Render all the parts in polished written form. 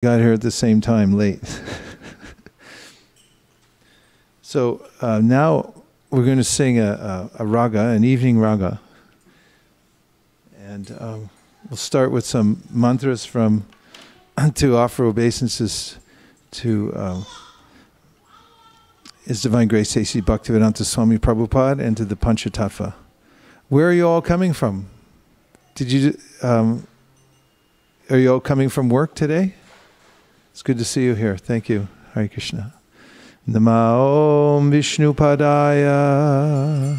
got here at the same time, late. So now we're going to sing a raga, an evening raga. And we'll start with some mantras to offer obeisances to His Divine Grace A.C. Bhaktivedanta Swami Prabhupada and to the Panchatattva. Where are you all coming from? Are you all coming from work today? It's good to see you here. Thank you. Hare Krishna. Nama Om Vishnu Padaya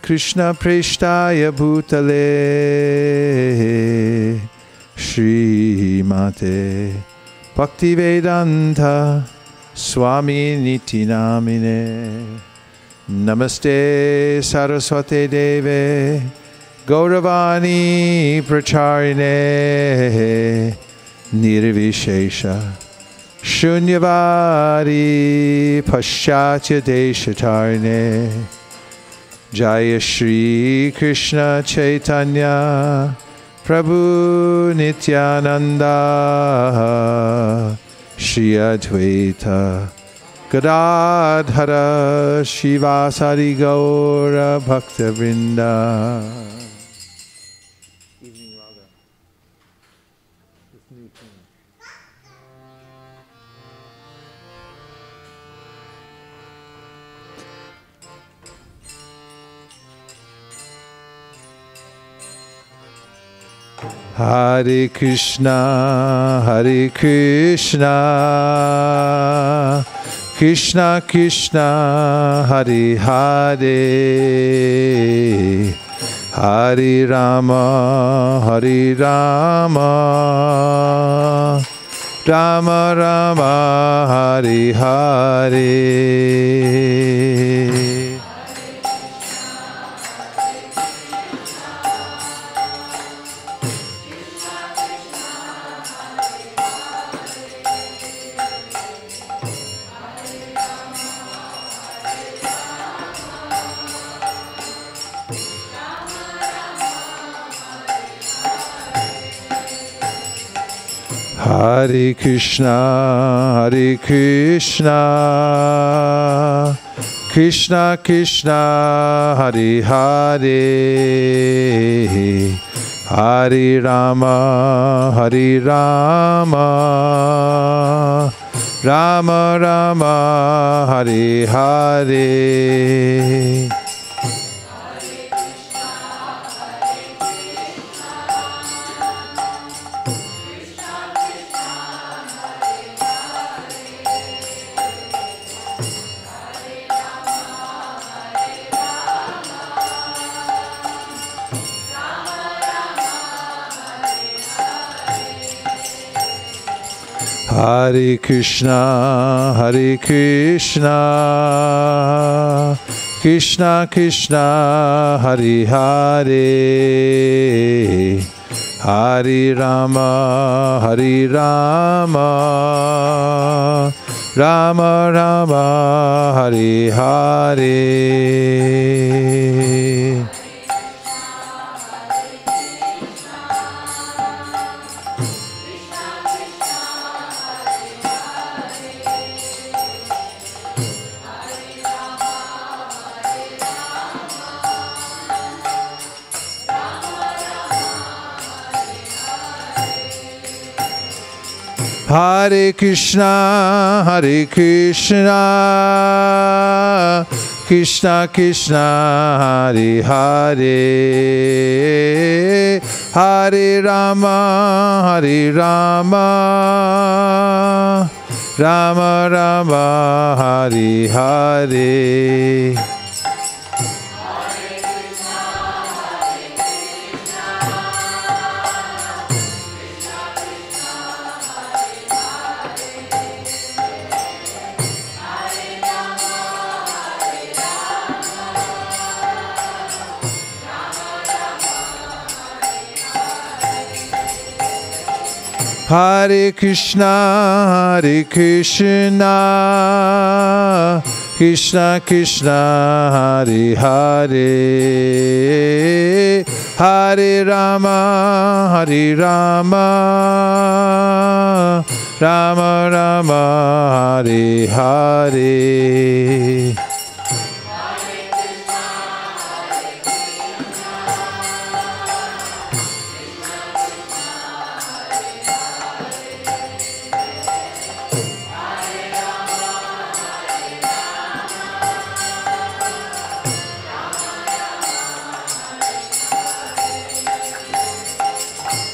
Krishna Preshtaya Bhutale Shri Mate Bhaktivedanta Swami Niti Namine Namaste Saraswate Deve Gauravani Pracharine Nirvishesha Shunyavadi Paschatya Deshatarne Jaya Shri Krishna Chaitanya Prabhu Nityananda Shri Advaita Gadadhara Shivasari Gaura Bhakta Vrinda. Evening Raga. This new tune. Hare Krishna, Hare Krishna, Krishna Krishna, Hare Hare, Hare Rama, Hare Rama, Rama Rama, Hare Hare. Hare Krishna, Hare Krishna, Krishna Krishna, Hare Hare, Hare Rama, Hare Rama, Rama Rama, Hare Hare. Hare Krishna, Hare Krishna, Krishna Krishna, Hare Hare, Hare Rama, Hare Rama, Rama Rama, Hare Hare. Hare Krishna, Hare Krishna, Krishna Krishna, Hare Hare, Hare Rama, Hare Rama, Rama Rama, Hare Hare. Hare Krishna, Krishna Krishna, Hare Hare, Hare Rama, Rama Rama, Hare Hare.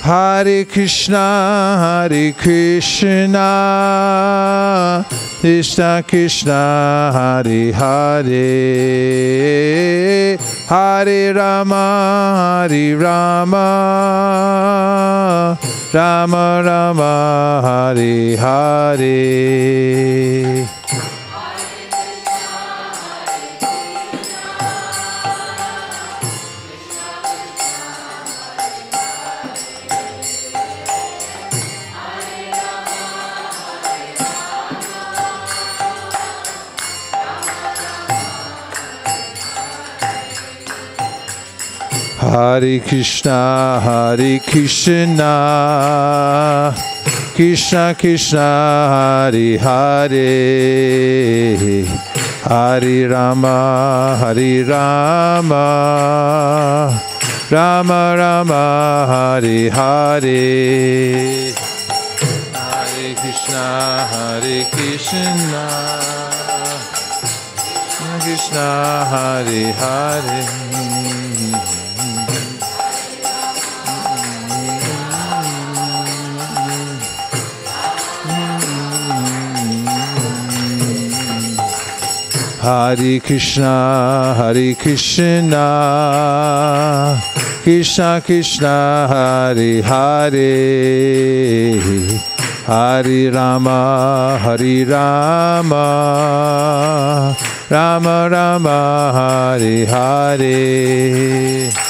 Hare Krishna, Krishna Krishna, Hare Hare, Hare Rama, Rama Rama, Hare Hare. Hare Krishna, Krishna Krishna, Hare Hare, Hare Rama, Rama Rama, Hare Hare. Hare Krishna, Krishna Hare Hare. Hare Krishna, Krishna Krishna, Hare Hare, Hare Rama, Rama Rama, Hare Hare.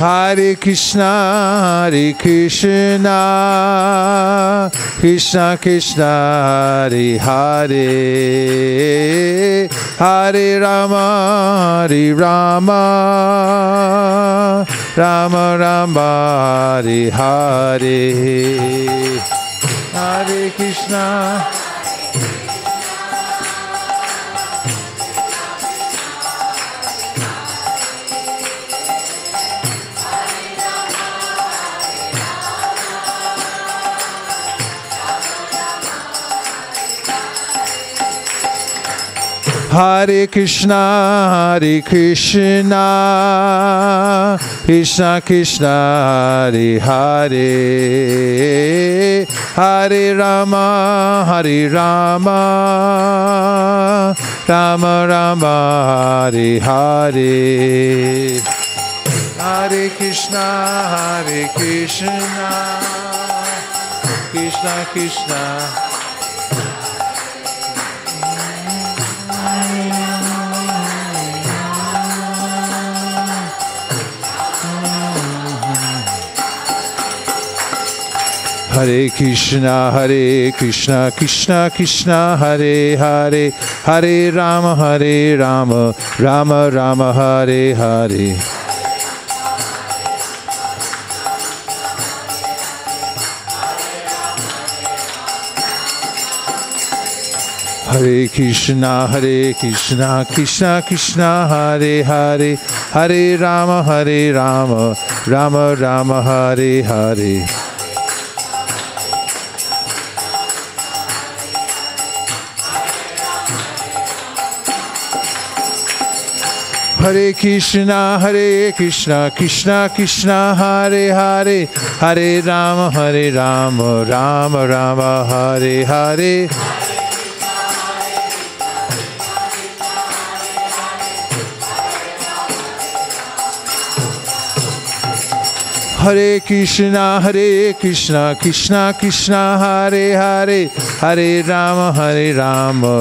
Hare Krishna, Krishna Krishna, Hare Hare, Hare Rama, Rama Rama, Hare Hare. Hare Krishna. Hare Krishna, Krishna Krishna, Hare Hare, Hare Rama, Rama Rama, Hare Hare. Hare Krishna, Krishna Krishna. Hare Krishna, Krishna Krishna, Hare Hare, Hare Rama, Rama Rama, Hare Hare. Hare Krishna, Krishna Krishna, Hare Hare, Hare Rama, Rama Rama, Hare Hare. Hare Krishna, Krishna Krishna, Hare Hare, Hare Rama, Rama Rama, Hare Hare. Hare Krishna, Krishna Krishna, Hare Hare, Hare Rama,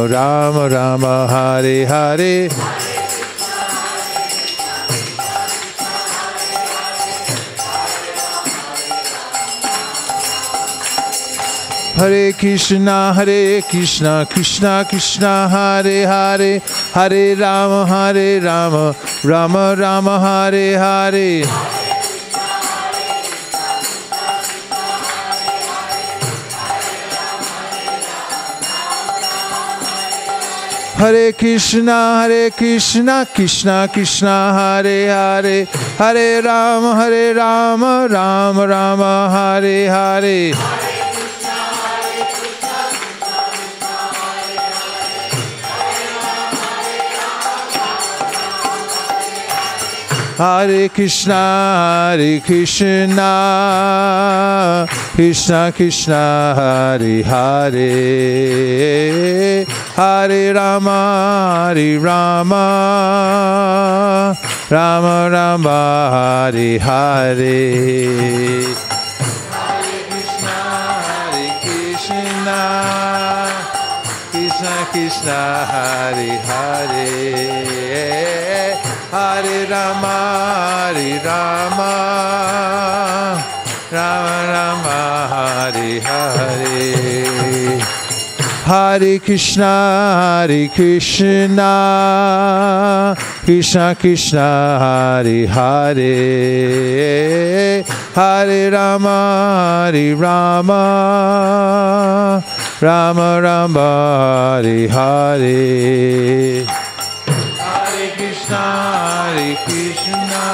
Rama Rama, Hare Hare. Hare Krishna, Krishna Krishna, Hare Hare, Hare Rama, Rama Rama, Hare Hare. Hare Krishna, Krishna Krishna, Hare Hare, Hare Rama, Rama Rama, Hare Hare. Hare Krishna, Krishna Krishna, Hare Hare, Hare Rama, Rama Rama, Hare Hare. Hare Krishna, Krishna Krishna, Hare Hare, Hare Rama, Rama Rama, Hare Hare. Hare Krishna, Krishna Krishna, Hare Hare, Hare Rama, Rama Rama, Hare Hare. Hare Krishna,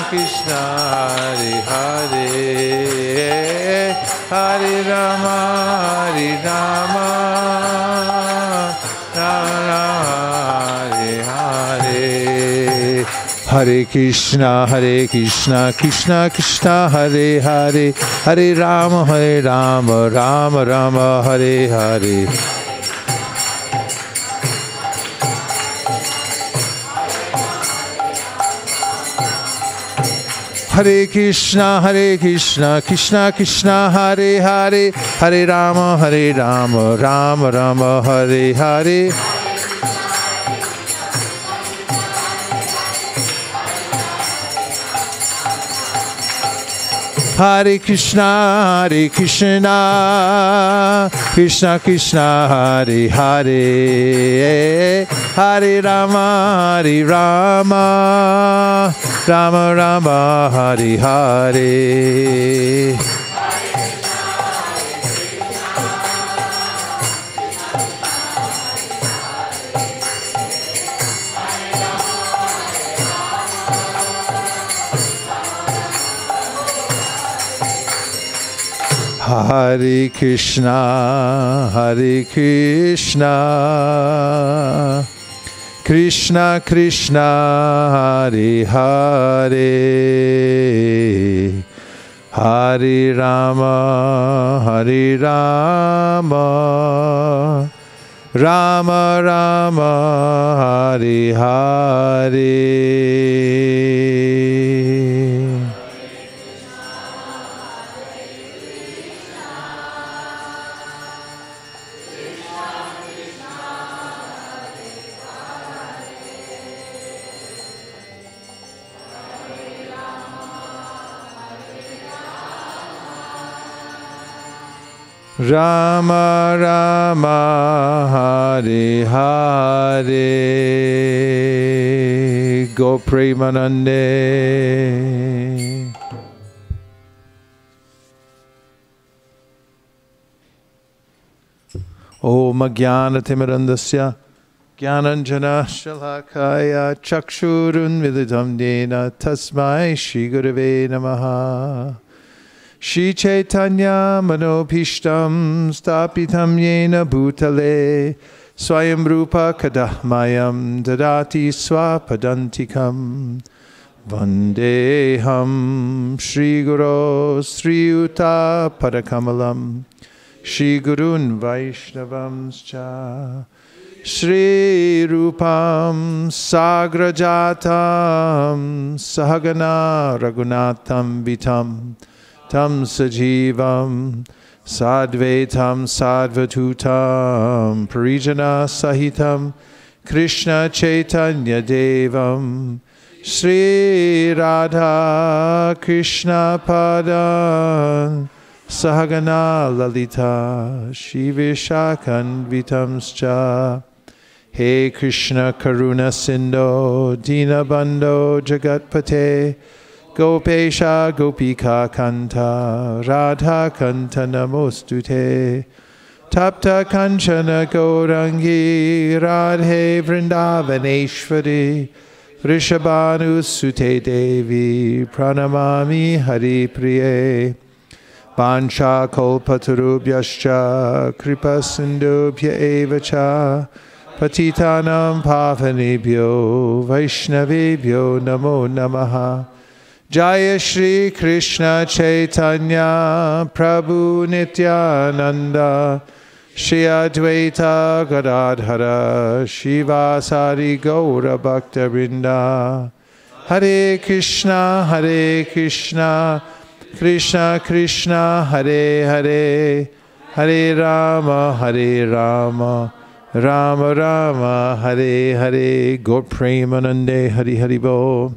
Krishna, Hare Hare, Hare Rama, Rama, Hare Hare. Hare Krishna, Krishna Krishna, Hare Hare, Hare Rama, Rama Rama, Hare Hare. Hare Krishna, Krishna Krishna, Hare Hare, Hare Rama, Rama Rama, Hare Hare. Hare Krishna, Krishna Krishna, Hare Hare, Hare Rama, Rama Rama, Hare Hare. Hare Krishna, Krishna Krishna, Hare Hare, Hare Rama, Rama Rama, Hare Hare. Rama Rama, Hare Hare, Go Premanande. Om Jnana Timirandasya Jnananjana Shalakaya Chakshurun Vididam Dena Tasmai Shri Gurave Namaha. Shri Chaitanya Manopishtam Stapitam Yena Bhutale Swayam Rupa Kadahmayam Dadati Swapadantikam Vandeham Shri Guru Sri Uta Padakamalam Shri Gurun Vaishnavamscha Shri Rupam Sagrajatam Sahagana Raghunatham Vitam Tam Sajivam Sadvetam Sadvatutam Parijana Sahitam Krishna Chaitanya Devam Shri Radha Krishna Padan Sahagana Lalita Shivishakhan Vitamscha. He Krishna Karuna Sindho Dinabandho Jagatpate Gopesha Gopika Kanta Radha Kanta Namostute Tapta Kanchana Gaurangi Radhe Vrindavaneshwari Vrishabhanu Sute Devi Pranamami Hari Priye Pancha Kalpatarubhyascha Kripa Sindhubhya Evacha Patitanam Pavanebhyo Vaishnavebhyo Namo Namaha. Jaya Shri Krishna Chaitanya Prabhu Nityananda Shri Advaita Gadadhara Shivasari Gaura Bhakta Vrinda. Hare Krishna Krishna Krishna Hare Hare Hare Rama Rama Rama Hare Hare. Gaur Premanande Hari Hari Bo.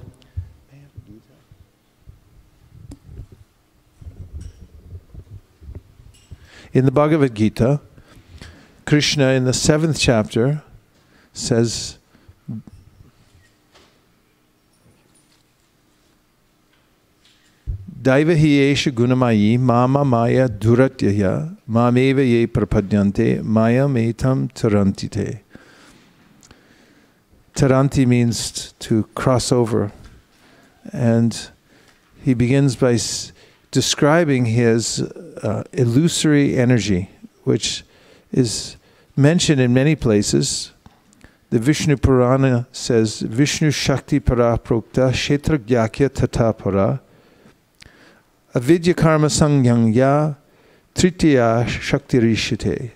In the Bhagavad Gita, Krishna in the 7th chapter says, Daiva hi esha gunamayi mama maya duratyaya mameva ye prapadyante maya metam tarantite. Taranti means to cross over. And he begins by describing his illusory energy, which is mentioned in many places. The Vishnu Purana says, Vishnu Shakti Para Prokta Kshetra Gyakya Tata Para Avidya Karma Sangyangya Tritiya Shakti Rishite.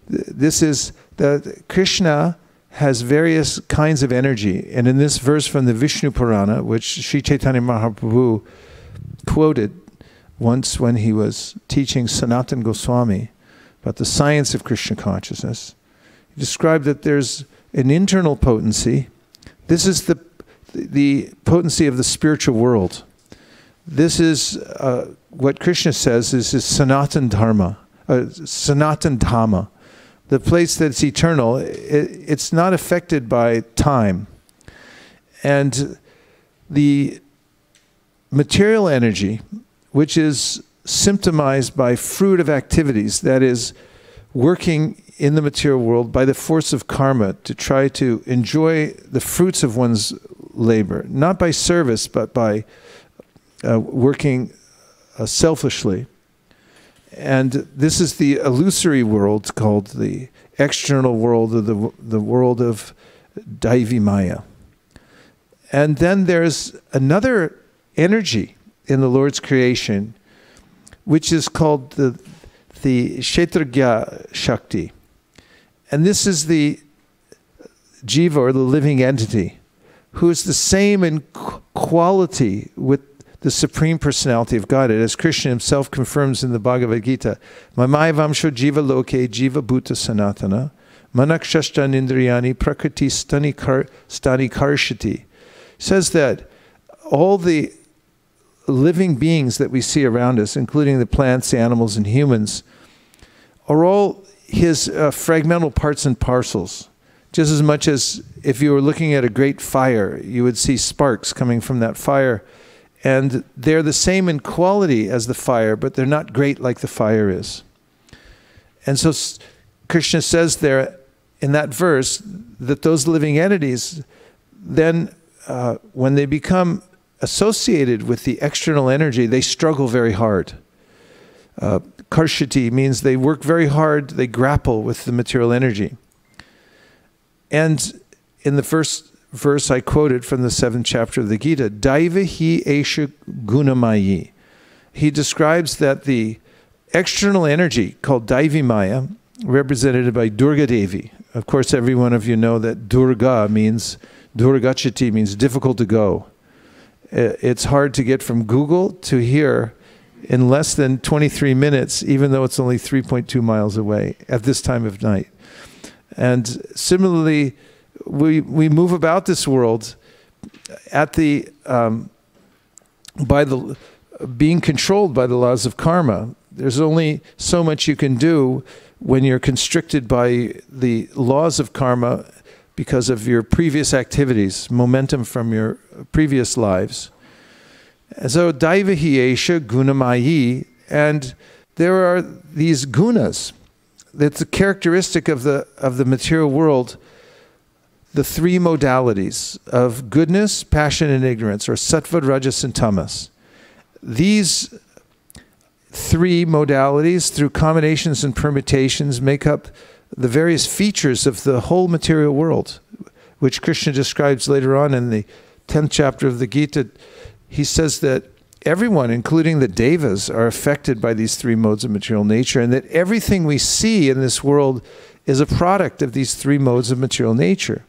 This is that Krishna has various kinds of energy. And in this verse from the Vishnu Purana, which Sri Chaitanya Mahaprabhu quoted once when he was teaching Sanatana Goswami about the science of Krishna consciousness, he described that there's an internal potency. This is the potency of the spiritual world. This is what Krishna says is his Sanatan Dharma, Sanatan Dhamma, the place that's eternal. It's not affected by time. And the material energy, which is symptomized by fruit of activities, that is, working in the material world by the force of karma to try to enjoy the fruits of one's labor, not by service, but by working selfishly. And this is the illusory world called the external world, or the world of Daivi Maya. And then there's another energy in the Lord's creation, which is called the Kshetragya Shakti. And this is the jiva, or the living entity, who is the same in quality with the Supreme Personality of Godhead, as Krishna himself confirms in the Bhagavad Gita. Mamai vamsho jiva loke jiva bhuta sanatana manakshashtan indriyani prakriti stani karshati. Says that all the living beings that we see around us, including the plants, the animals, and humans, are all his fragmental parts and parcels. Just as much as if you were looking at a great fire, you would see sparks coming from that fire. And they're the same in quality as the fire, but they're not great like the fire is. And so Krishna says there in that verse that those living entities, then when they become associated with the external energy, they struggle very hard. Karshati means they work very hard, they grapple with the material energy. And in the first verse I quoted from the 7th chapter of the Gita, Daiva hi esha gunamayi. He describes that the external energy called Daivi Maya, represented by Durga Devi, Of course, every one of you know that Durgachati means difficult to go. It's hard to get from Google to here in less than 23 minutes, even though it's only 3.2 miles away at this time of night. And similarly, we move about this world at the being controlled by the laws of karma. There's only so much you can do when you're constricted by the laws of karma because of your previous activities, momentum from your previous lives. So Daivahi Esha Gunamayi, and there are these gunas. That's a characteristic of the material world, the three modalities of goodness, passion, and ignorance, or sattva, rajas, and tamas. These three modalities, through combinations and permutations, make up the various features of the whole material world, which Krishna describes later on in the 10th chapter of the Gita. He says that everyone, including the devas, are affected by these three modes of material nature, and that everything we see in this world is a product of these three modes of material nature.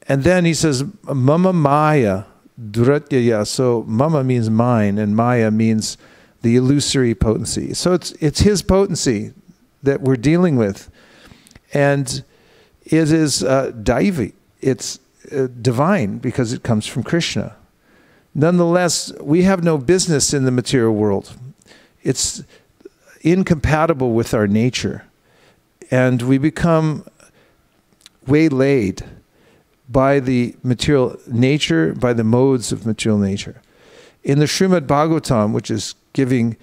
And then he says, Mama Maya Duratyaya. So Mama means mine, and Maya means the illusory potency. So it's his potency that we're dealing with. And it is daivi. It's divine because it comes from Krishna. Nonetheless, we have no business in the material world. It's incompatible with our nature. And we become waylaid by the material nature, by the modes of material nature. In the Srimad Bhagavatam, which is giving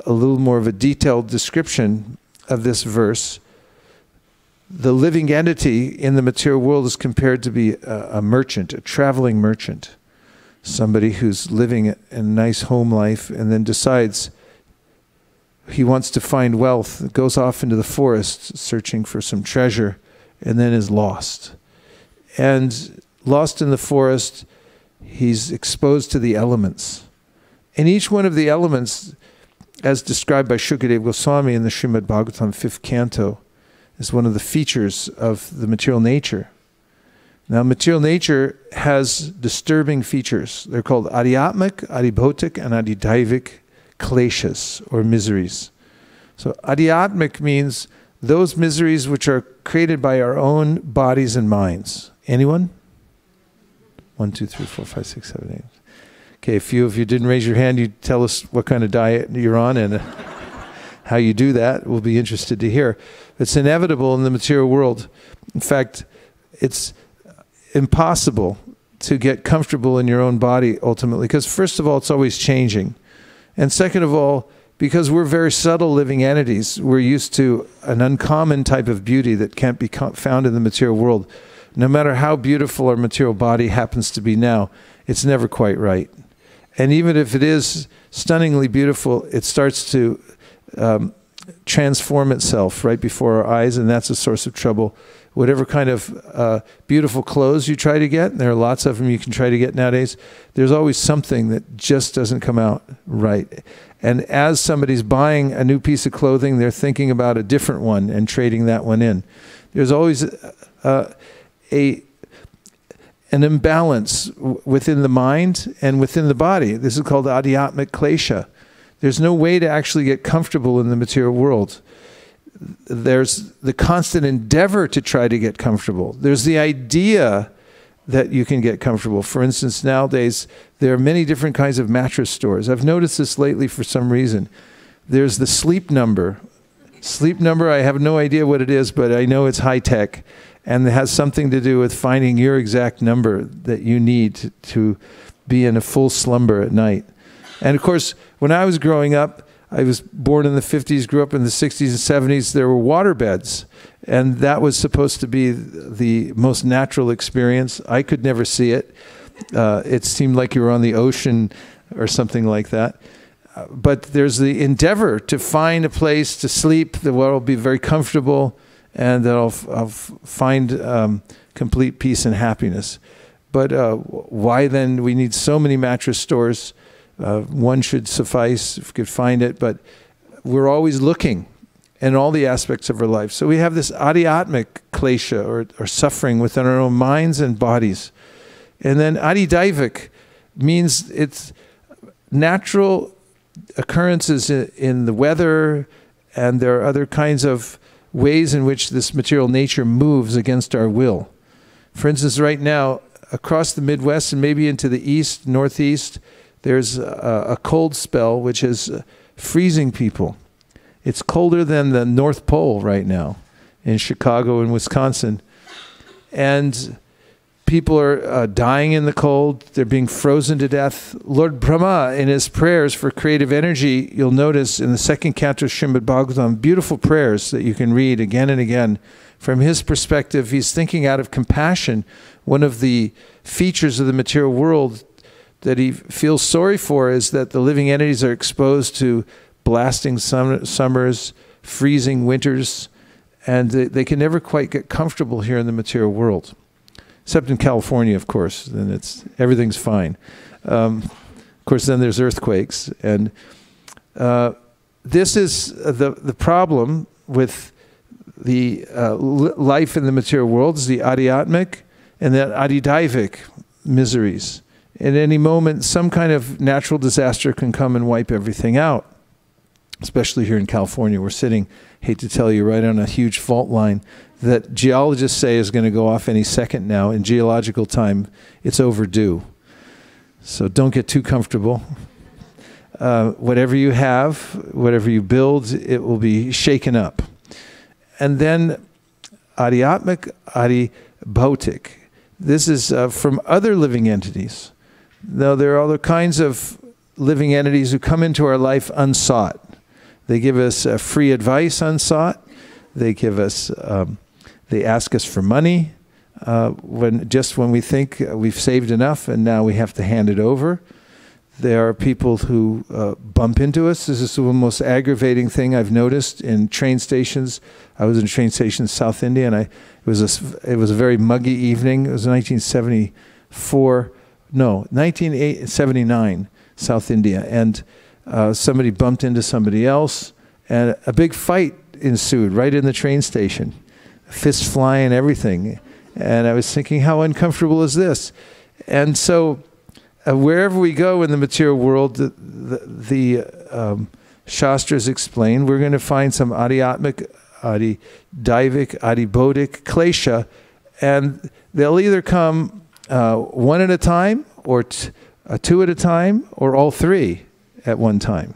a little more of a detailed description of this verse, the living entity in the material world is compared to be a merchant, a traveling merchant. Somebody who's living a nice home life and then decides he wants to find wealth, goes off into the forest searching for some treasure, and then is lost. And lost in the forest, he's exposed to the elements. And each one of the elements, as described by Shukadeva Goswami in the Srimad Bhagavatam 5th canto, is one of the features of the material nature. Now, material nature has disturbing features. They're called adhyatmic, adhibhotic, and adhidaivik kleshas, or miseries. So adhyatmic means those miseries which are created by our own bodies and minds. Anyone? 1, 2, 3, 4, 5, 6, 7, 8. Okay, a few of you didn't raise your hand. You tell us what kind of diet you're on and how you do that. We'll be interested to hear. It's inevitable in the material world. In fact, it's impossible to get comfortable in your own body ultimately, because first of all, it's always changing. And second of all, because we're very subtle living entities, we're used to an uncommon type of beauty that can't be found in the material world. No matter how beautiful our material body happens to be now, it's never quite right. And even if it is stunningly beautiful, it starts to transform itself right before our eyes, and that's a source of trouble. Whatever kind of beautiful clothes you try to get, and there are lots of them you can try to get nowadays, there's always something that just doesn't come out right. And as somebody's buying a new piece of clothing, they're thinking about a different one and trading that one in. There's always an imbalance within the mind and within the body. This is called adhyatmic klesha. There's no way to actually get comfortable in the material world. There's the constant endeavor to try to get comfortable. There's the idea that you can get comfortable. For instance, nowadays, there are many different kinds of mattress stores. I've noticed this lately for some reason. There's the sleep number. Sleep number, I have no idea what it is, but I know it's high tech. And it has something to do with finding your exact number that you need to be in a full slumber at night. And of course, when I was growing up, I was born in the 50s, grew up in the 60s and 70s, there were water beds. And that was supposed to be the most natural experience. I could never see it. It seemed like you were on the ocean or something like that. But there's the endeavor to find a place to sleep that will be very comfortable and that I'll find complete peace and happiness. But why then we need so many mattress stores? One should suffice if we could find it, but we're always looking. and all the aspects of our life. So we have this adhyatmic klesha, or suffering within our own minds and bodies. And then adidaivik means it's natural occurrences in the weather, and there are other kinds of ways in which this material nature moves against our will. For instance, right now, across the Midwest and maybe into the east, northeast, there's a cold spell which is freezing people. It's colder than the North Pole right now in Chicago and Wisconsin. And people are dying in the cold. They're being frozen to death. Lord Brahma, in his prayers for creative energy, you'll notice in the second canto of Srimad Bhagavatam, beautiful prayers that you can read again and again. From his perspective, he's thinking out of compassion. One of the features of the material world that he feels sorry for is that the living entities are exposed to blasting summers, freezing winters, and they can never quite get comfortable here in the material world. Except in California, of course, then everything's fine. Of course, then there's earthquakes. And this is the problem with the life in the material world, is the adhyatmic and the adidaivik miseries. At any moment, some kind of natural disaster can come and wipe everything out. Especially here in California, we're sitting, hate to tell you, right on a huge fault line that geologists say is going to go off any second now. In geological time, it's overdue. So don't get too comfortable. Whatever you have, whatever you build, it will be shaken up. And then adhyatmic, adhibhautic. This is from other living entities. Now, there are other kinds of living entities who come into our life unsought. They give us free advice unsought. They give us, they ask us for money when we think we've saved enough and now we have to hand it over. There are people who bump into us. This is the most aggravating thing I've noticed in train stations. I was in a train station in South India, and it was a very muggy evening. It was 1979, South India, and somebody bumped into somebody else, and a big fight ensued right in the train station. Fists flying, everything. And I was thinking, how uncomfortable is this? And so wherever we go in the material world, the Shastras explain, we're going to find some adhyatmic, adidaivik, adhibhautic klesha, and they'll either come one at a time, or two at a time, or all three at one time.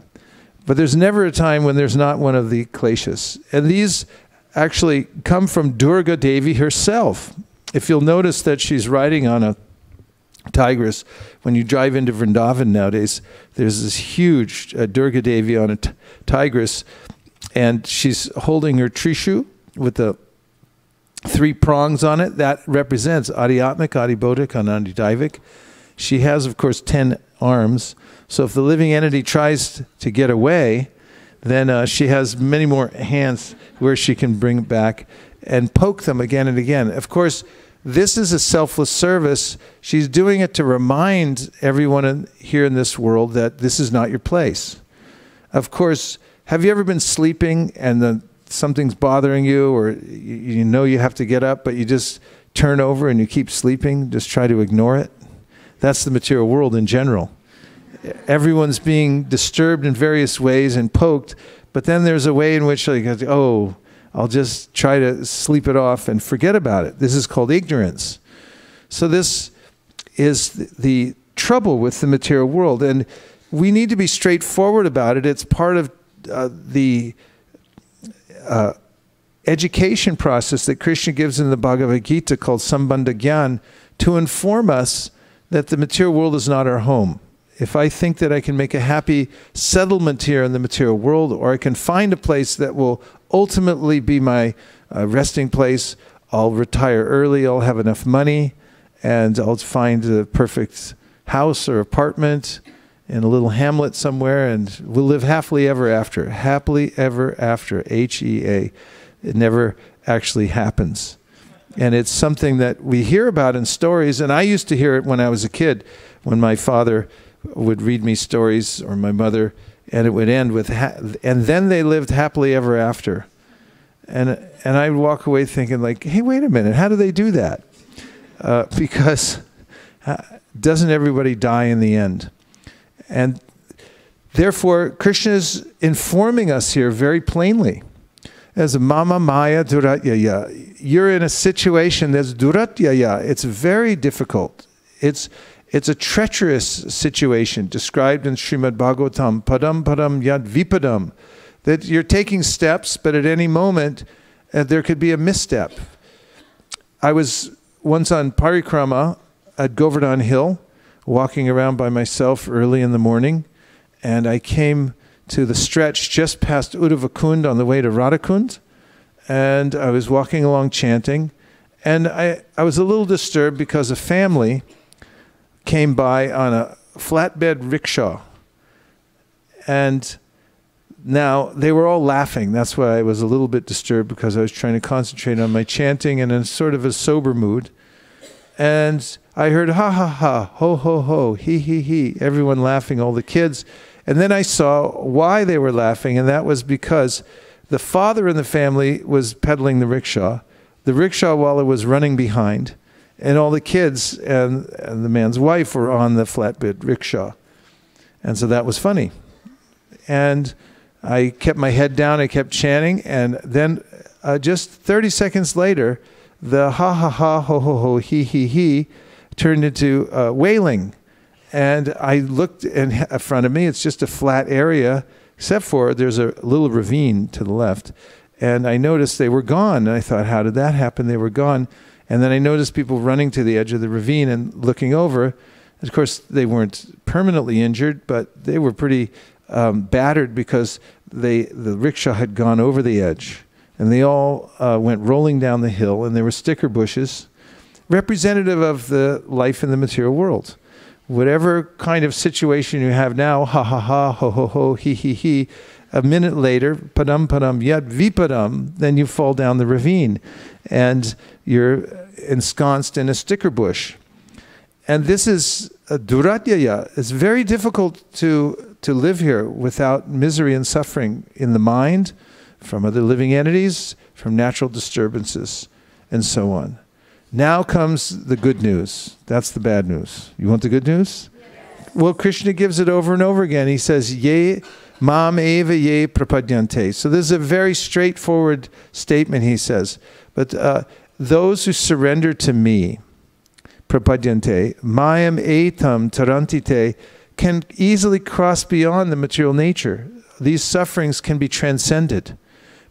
But there's never a time when there's not one of the kleshas. And these actually come from Durga Devi herself. If you'll notice that she's riding on a tigress, when you drive into Vrindavan nowadays, there's this huge Durga Devi on a tigress, and she's holding her trishu with the 3 prongs on it. That represents adhyatmic, adhibhautic, and adidaivik. She has, of course, 10 arms. So if the living entity tries to get away, then she has many more hands where she can bring it back and poke them again and again. Of course, this is a selfless service. She's doing it to remind everyone here in this world that this is not your place. Of course, have you ever been sleeping and then something's bothering you, or you know you have to get up, but you just turn over and you keep sleeping, just try to ignore it? That's the material world in general. Everyone's being disturbed in various ways and poked, but then there's a way in which, like, oh, I'll just try to sleep it off and forget about it. This is called ignorance. So this is the trouble with the material world, and we need to be straightforward about it. It's part of the education process that Krishna gives in the Bhagavad Gita called Sambandha Gyan, to inform us that the material world is not our home. If I think that I can make a happy settlement here in the material world, or I can find a place that will ultimately be my resting place, I'll retire early, I'll have enough money, and I'll find the perfect house or apartment in a little hamlet somewhere, and we'll live happily ever after. Happily ever after, H-E-A. It never actually happens. And it's something that we hear about in stories, and I used to hear it when I was a kid, when my father would read me stories, or my mother, and it would end with, and then they lived happily ever after. And I would walk away thinking like, hey, wait a minute, how do they do that? Because doesn't everybody die in the end? And therefore, Krishna is informing us here very plainly. As mama maya duratyaya, you're in a situation that's duratyaya. It's very difficult. It's a treacherous situation described in Srimad Bhagavatam, padam padam yad vipadam, that you're taking steps, but at any moment there could be a misstep. I was once on parikrama at Govardhan Hill, walking around by myself early in the morning, and I came to the stretch just past Uddhavakund on the way to Radhakund, and I was walking along chanting, and I was a little disturbed because a family came by on a flatbed rickshaw, and now they were all laughing. That's why I was a little bit disturbed, because I was trying to concentrate on my chanting and in sort of a sober mood. And I heard ha ha ha, ho ho ho, he he he, everyone laughing, all the kids. And then I saw why they were laughing, and that was because the father in the family was pedaling the rickshaw while it was running behind, and all the kids and the man's wife were on the flatbed rickshaw. And so that was funny. And I kept my head down, I kept chanting, and then just 30 seconds later, the ha ha ha, ho ho ho, he he he turned into wailing. And I looked in front of me, it's just a flat area, except for there's a little ravine to the left. And I noticed they were gone. And I thought, how did that happen? They were gone. And then I noticed people running to the edge of the ravine and looking over. Of course, they weren't permanently injured, but they were pretty battered because the rickshaw had gone over the edge. And they all went rolling down the hill, and there were sticker bushes, representative of the life in the material world. Whatever kind of situation you have now, ha ha ha, ho ho ho, he he he, a minute later, padam padam yad vipadam, then you fall down the ravine and you're ensconced in a sticker bush. And this is a duratyaya. It's very difficult to live here without misery and suffering in the mind, from other living entities, from natural disturbances, and so on. Now comes the good news. That's the bad news. You want the good news? Yes. Well, Krishna gives it over and over again. He says, ye mam eva ye prapadyante. So this is a very straightforward statement, he says. But those who surrender to me, prapadyante, mayam etam tarantite, can easily cross beyond the material nature. These sufferings can be transcended.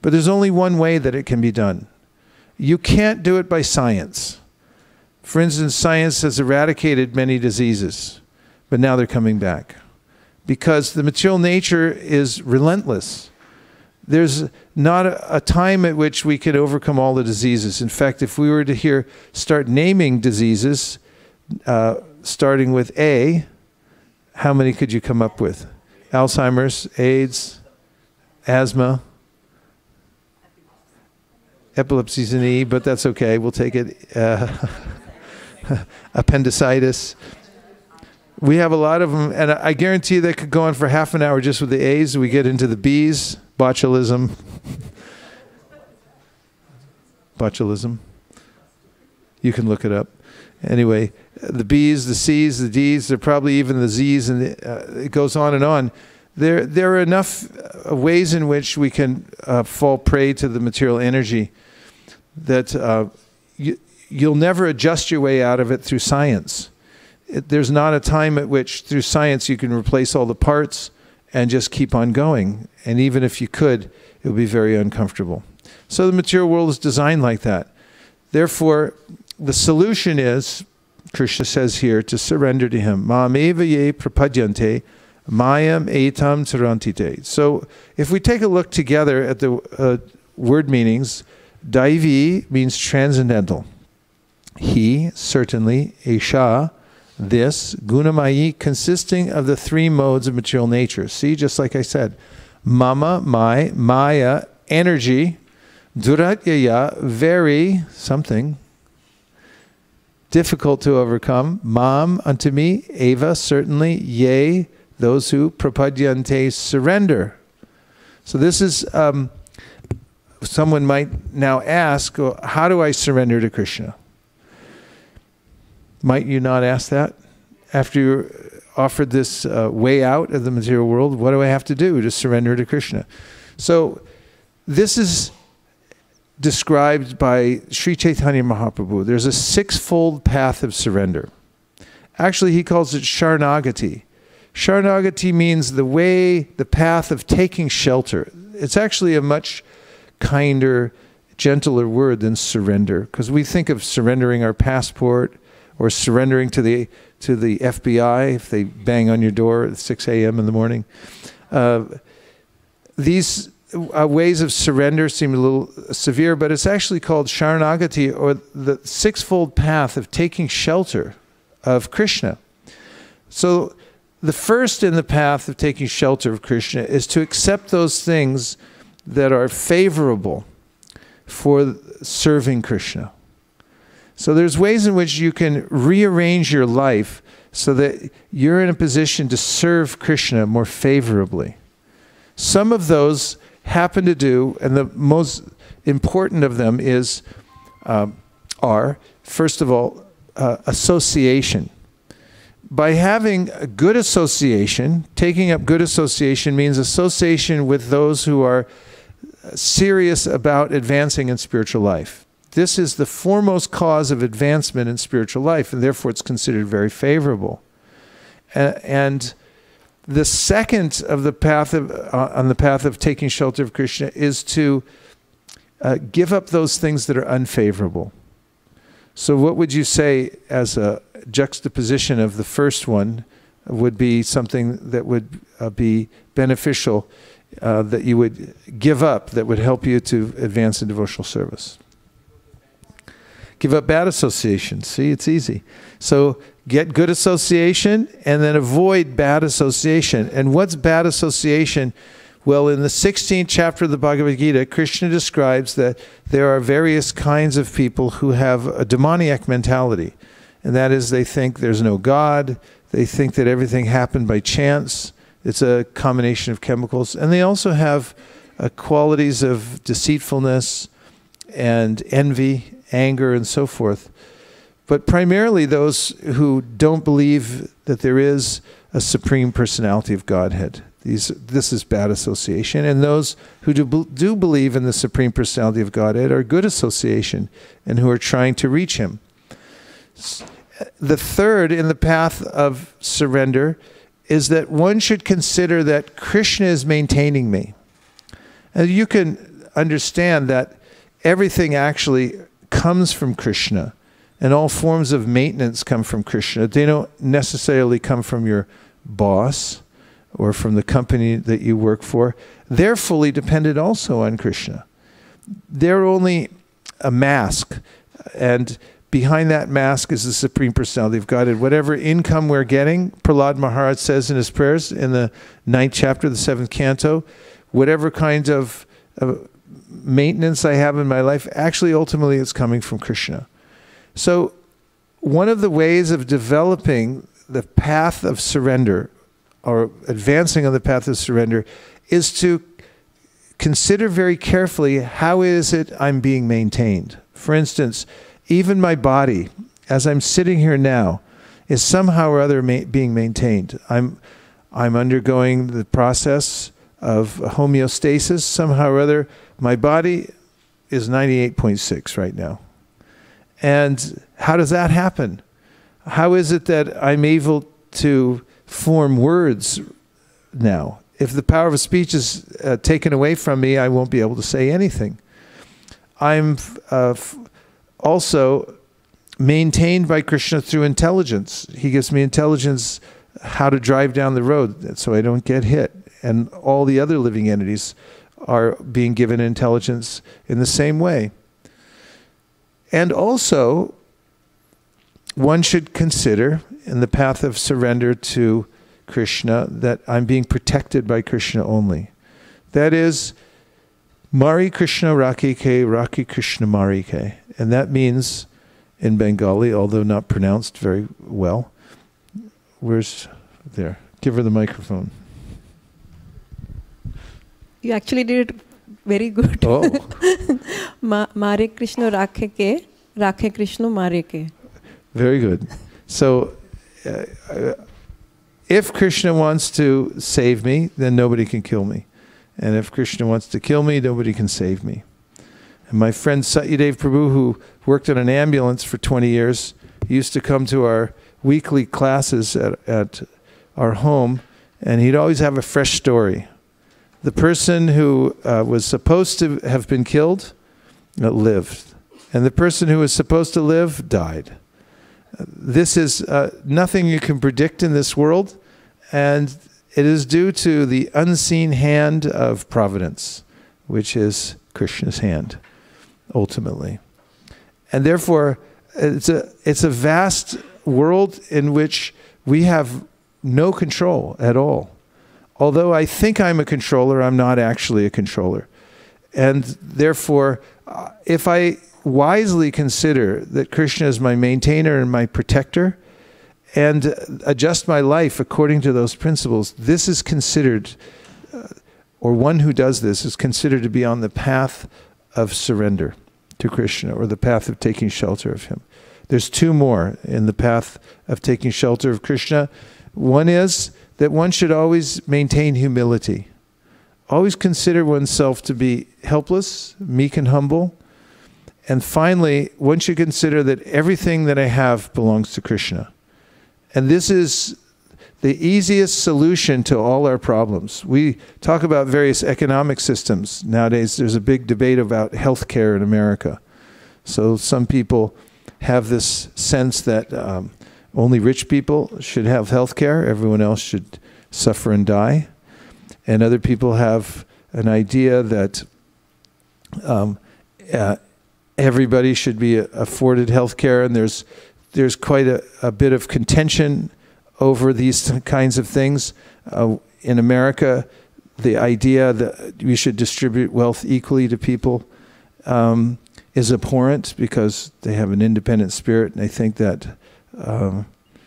But there's only one way that it can be done. You can't do it by science. For instance, science has eradicated many diseases, but now they're coming back. Because the material nature is relentless. There's not a time at which we can overcome all the diseases. In fact, if we were to start naming diseases, starting with A, how many could you come up with? Alzheimer's, AIDS, asthma. Epilepsy's an E, but that's okay. We'll take it. Appendicitis. We have a lot of them, and I guarantee that could go on for half an hour just with the A's. We get into the B's, botulism. Botulism. You can look it up. Anyway, the B's, the C's, the D's, there are probably even the Z's, and it goes on and on. There are enough ways in which we can fall prey to the material energy that you'll never adjust your way out of it through science. There's not a time at which through science you can replace all the parts and just keep on going. And even if you could, it would be very uncomfortable. So the material world is designed like that. Therefore, the solution is, Krishna says here, to surrender to him. Ma'ameva ye prapadyante, mayam etam tarantite. So if we take a look together at the word meanings, Daivi means transcendental. He, certainly, Esha, this, Gunamayi, consisting of the three modes of material nature. See, just like I said, Mama, my, Maya, energy, Duratyaya, very, something, difficult to overcome, Mam, unto me, Eva, certainly, Ye, those who prapadyante, surrender. So this is someone might now ask, well, how do I surrender to Krishna? Might you not ask that? After you're offered this way out of the material world, what do I have to do to surrender to Krishna? So this is described by Sri Chaitanya Mahaprabhu. There's a sixfold path of surrender. Actually, he calls it Sharanagati. Sharanagati means the way, the path of taking shelter. It's actually a much kinder, gentler word than surrender, because we think of surrendering our passport or surrendering to the FBI if they bang on your door at 6 a.m. in the morning. These ways of surrender seem a little severe, but it's actually called Sharanagati, or the sixfold path of taking shelter of Krishna. So the first in the path of taking shelter of Krishna is to accept those things that are favorable for serving Krishna. So there's ways in which you can rearrange your life so that you're in a position to serve Krishna more favorably. Some of those happen to do, and the most important of them are, first of all, association. By having a good association, taking up good association means association with those who are serious about advancing in spiritual life. This is the foremost cause of advancement in spiritual life, and therefore it's considered very favorable. And the second of the path on the path of taking shelter of Krishna is to give up those things that are unfavorable. So what would you say as a juxtaposition of the first one would be something that would be beneficial, that you would give up, that would help you to advance in devotional service? Give up bad association. See, it's easy. So get good association and then avoid bad association. And what's bad association? Well, in the 16th chapter of the Bhagavad Gita, Krishna describes that there are various kinds of people who have a demoniac mentality. And that is, they think there's no God. They think that everything happened by chance. It's a combination of chemicals. And they also have qualities of deceitfulness and envy, anger, and so forth. But primarily those who don't believe that there is a supreme personality of Godhead. This is bad association. And those who do believe in the supreme personality of Godhead are good association and who are trying to reach him. The third in the path of surrender is that one should consider that Krishna is maintaining me. And you can understand that everything actually comes from Krishna, and all forms of maintenance come from Krishna. They don't necessarily come from your boss or from the company that you work for. They're fully dependent also on Krishna. They're only a mask, and behind that mask is the Supreme Personality of Godhead. Whatever income we're getting, Prahlad Maharaj says in his prayers in the 9th chapter of the 7th canto, whatever kind of maintenance I have in my life, actually ultimately it's coming from Krishna. So one of the ways of developing the path of surrender, or advancing on the path of surrender, is to consider very carefully, how is it I'm being maintained? For instance, even my body, as I'm sitting here now, is somehow or other being maintained. I'm undergoing the process of homeostasis. Somehow or other, my body is 98.6 right now. And how does that happen? How is it that I'm able to form words now? If the power of speech is taken away from me, I won't be able to say anything. I'm also maintained by Krishna through intelligence. He gives me intelligence how to drive down the road so I don't get hit. And all the other living entities are being given intelligence in the same way. And also, one should consider in the path of surrender to Krishna that I'm being protected by Krishna only. That is, Mari Krishna Raki Ke, Raki Krishna Mari Ke. And that means, in Bengali, although not pronounced very well, where's there? Give her the microphone. You actually did it very good. Oh. Mare Krishna rakhe Krishna mare ke. Very good. So, if Krishna wants to save me, then nobody can kill me. And if Krishna wants to kill me, nobody can save me. And my friend Satyadev Prabhu, who worked in an ambulance for 20 years, he used to come to our weekly classes at our home, and he'd always have a fresh story. The person who was supposed to have been killed lived. And the person who was supposed to live died. This is nothing you can predict in this world, and it is due to the unseen hand of providence, which is Krishna's hand, ultimately. And therefore, it's a vast world in which we have no control at all. Although I think I'm a controller, I'm not actually a controller. And therefore, if I wisely consider that Krishna is my maintainer and my protector, and adjust my life according to those principles, this is considered, or one who does this is considered to be on the path of surrender to Krishna, or the path of taking shelter of him. There's two more in the path of taking shelter of Krishna. One is that one should always maintain humility. Always consider oneself to be helpless, meek and humble. And finally, one should consider that everything that I have belongs to Krishna. And this is the easiest solution to all our problems. We talk about various economic systems. Nowadays, there's a big debate about healthcare in America. So some people have this sense that only rich people should have healthcare, everyone else should suffer and die. And other people have an idea that everybody should be afforded health care, and there's quite a bit of contention over these kinds of things. In America, the idea that we should distribute wealth equally to people is abhorrent, because they have an independent spirit, and they think that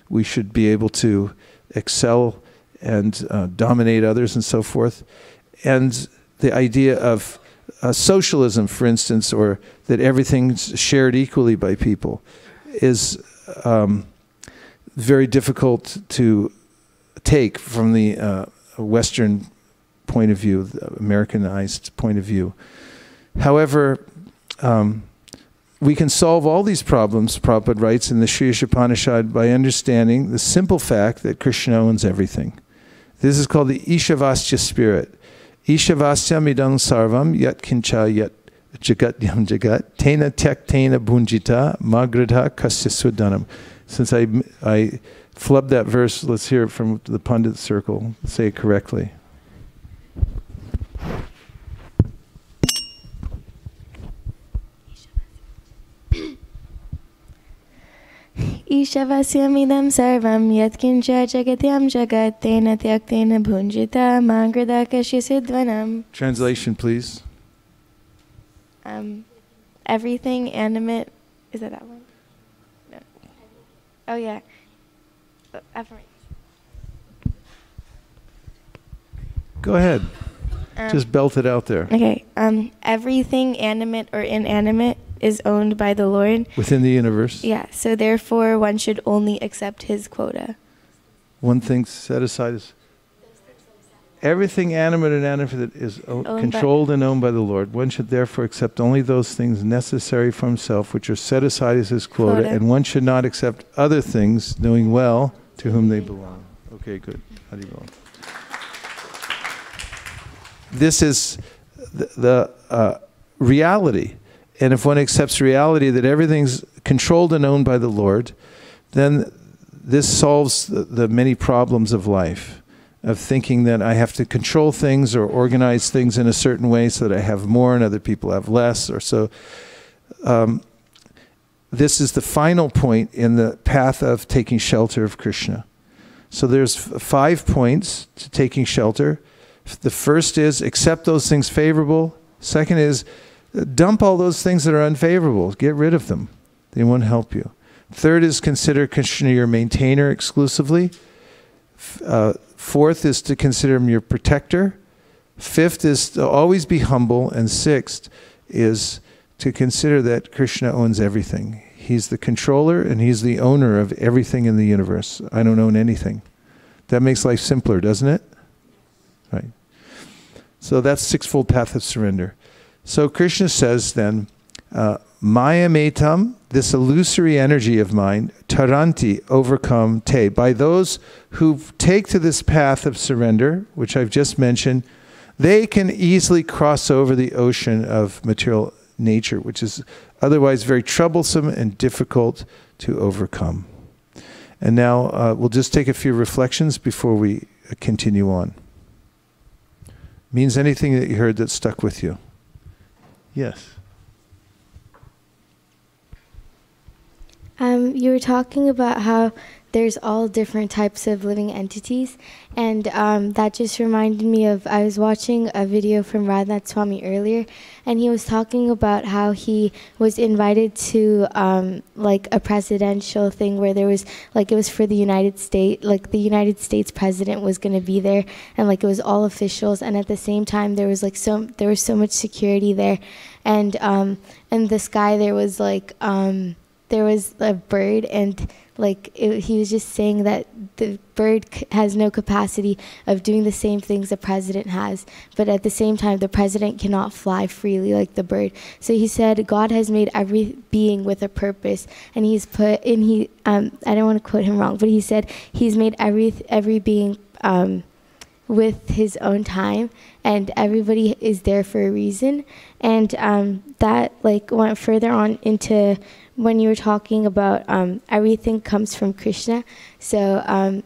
we should be able to excel and dominate others and so forth. And the idea of socialism, for instance, or that everything's shared equally by people, is very difficult to take from the Western point of view, the Americanized point of view. However, we can solve all these problems, Prabhupada writes in the Sri Upanishad, by understanding the simple fact that Krishna owns everything. This is called the Ishavasya spirit. Ishavasyam idam sarvam yat kincha yat jagat yam jagat tena tek tena bunjita magradha kasya swadanam. Since I flubbed that verse, let's hear it from the Pandit circle. Say it correctly. Ishavasyamidam sarvam yatkincha jagatyam jagat tena tyaktena bhunjita mangrada kashisidvanam. Translation, please. Everything animate, is that one? No. Oh yeah. Go ahead. Just belt it out there. Okay. Everything animate or inanimate is owned by the Lord. Within the universe. Yeah, so therefore one should only accept his quota. One thing set aside is everything animate and inanimate is controlled and owned by the Lord. One should therefore accept only those things necessary for himself, which are set aside as his quota, and one should not accept other things, knowing well to whom they belong. Okay, good. How do you go? This is the reality. And if one accepts reality that everything's controlled and owned by the Lord, then this solves the many problems of life, of thinking that I have to control things or organize things in a certain way so that I have more and other people have less, or so. This is the final point in the path of taking shelter of Krishna. So there's 5 points to taking shelter. The first is accept those things favorable. Second is dump all those things that are unfavorable. Get rid of them. They won't help you. Third is consider Krishna your maintainer exclusively. Fourth is to consider him your protector. Fifth is to always be humble. And sixth is to consider that Krishna owns everything. He's the controller and he's the owner of everything in the universe. I don't own anything. That makes life simpler, doesn't it? Right. So that's sixfold path of surrender. So Krishna says then, Maya metam, this illusory energy of mine, taranti, overcome te. By those who take to this path of surrender, which I've just mentioned, they can easily cross over the ocean of material nature, which is otherwise very troublesome and difficult to overcome. And now we'll just take a few reflections before we continue on. Means anything that you heard that stuck with you? Yes. You were talking about how there's all different types of living entities, and that just reminded me of, I was watching a video from Radhanath Swami earlier, and he was talking about how he was invited to like a presidential thing where there was, like, it was for the United States, like the United States president was going to be there, and like it was all officials, and at the same time there was like there was so much security there, and in the sky there was like there was a bird, and like he was just saying that the bird has no capacity of doing the same things the president has, but at the same time the president cannot fly freely like the bird. So he said God has made every being with a purpose, and he's put in I don't want to quote him wrong, but he said he's made every being with his own time, and everybody is there for a reason. And that like went further on into when you were talking about everything comes from Krishna. So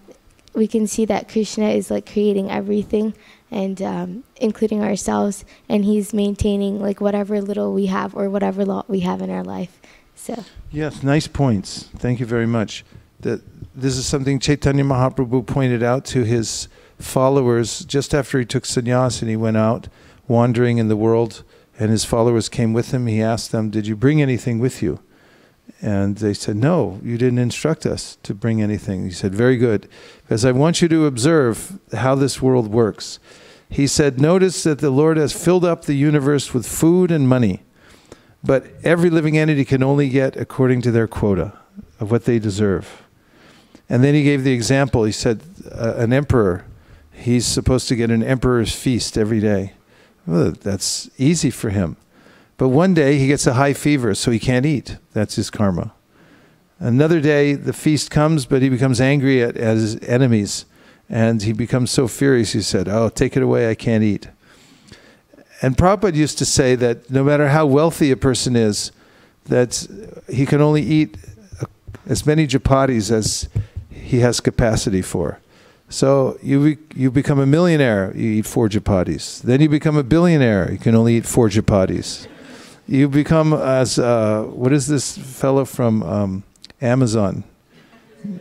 we can see that Krishna is like creating everything, and including ourselves, and he's maintaining like whatever little we have or whatever lot we have in our life. So yes, nice points. Thank you very much. This is something Chaitanya Mahaprabhu pointed out to his followers just after he took sannyas and he went out wandering in the world, and his followers came with him. He asked them, "Did you bring anything with you?" And they said, "No, you didn't instruct us to bring anything." He said, "Very good, because I want you to observe how this world works." He said, "Notice that the Lord has filled up the universe with food and money, but every living entity can only get according to their quota of what they deserve." And then he gave the example. He said, an emperor, he's supposed to get an emperor's feast every day. Well, that's easy for him. But one day he gets a high fever, so he can't eat. That's his karma. Another day the feast comes, but he becomes angry at his enemies, and he becomes so furious, he said, "Oh, take it away, I can't eat." And Prabhupada used to say that no matter how wealthy a person is, that he can only eat as many chapatis as he has capacity for. So you become a millionaire, you eat 4 chapatis. Then you become a billionaire, you can only eat 4 chapatis. You become as, what is this fellow from Amazon?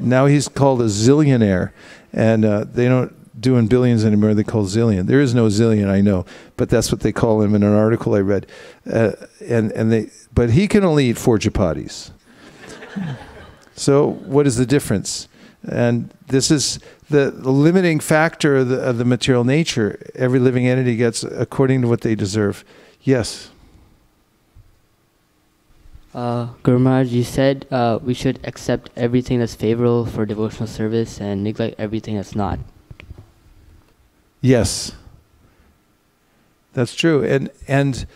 Now he's called a zillionaire, and they don't do in billions anymore, they call zillion. There is no zillion, I know, but that's what they call him in an article I read. But he can only eat 4 chapatis. So what is the difference? And this is the limiting factor of the material nature. Every living entity gets according to what they deserve. Yes? Guru Maharaj, you said we should accept everything that's favorable for devotional service and neglect everything that's not. Yes. That's true. And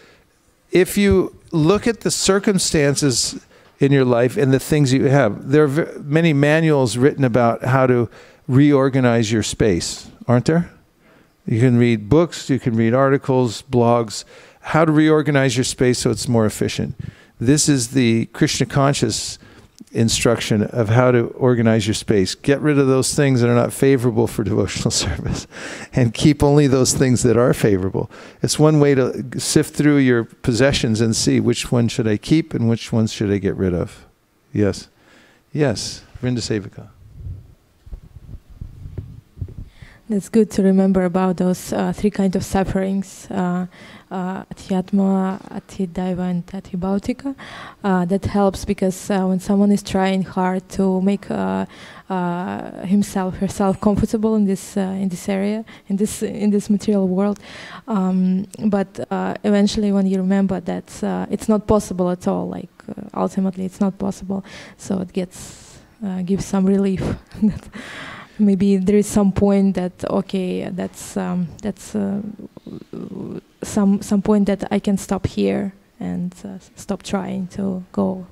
if you look at the circumstances in your life and the things you have, there are many manuals written about how to reorganize your space, aren't there? You can read books, you can read articles, blogs, how to reorganize your space so it's more efficient. This is the Krishna conscious instruction of how to organize your space. Get rid of those things that are not favorable for devotional service and keep only those things that are favorable. It's one way to sift through your possessions and see which one should I keep and which ones should I get rid of. Yes. Yes. Vrinda Sevika. it's good to remember about those three kinds of sufferings, Adhyatma, Adhidaiva, and Adhibhautika. That helps because when someone is trying hard to make himself, herself comfortable in this area, in this material world, but eventually when you remember that it's not possible at all, like ultimately it's not possible, so it gives some relief. Maybe there is some point that that's some point that I can stop here and stop trying to go.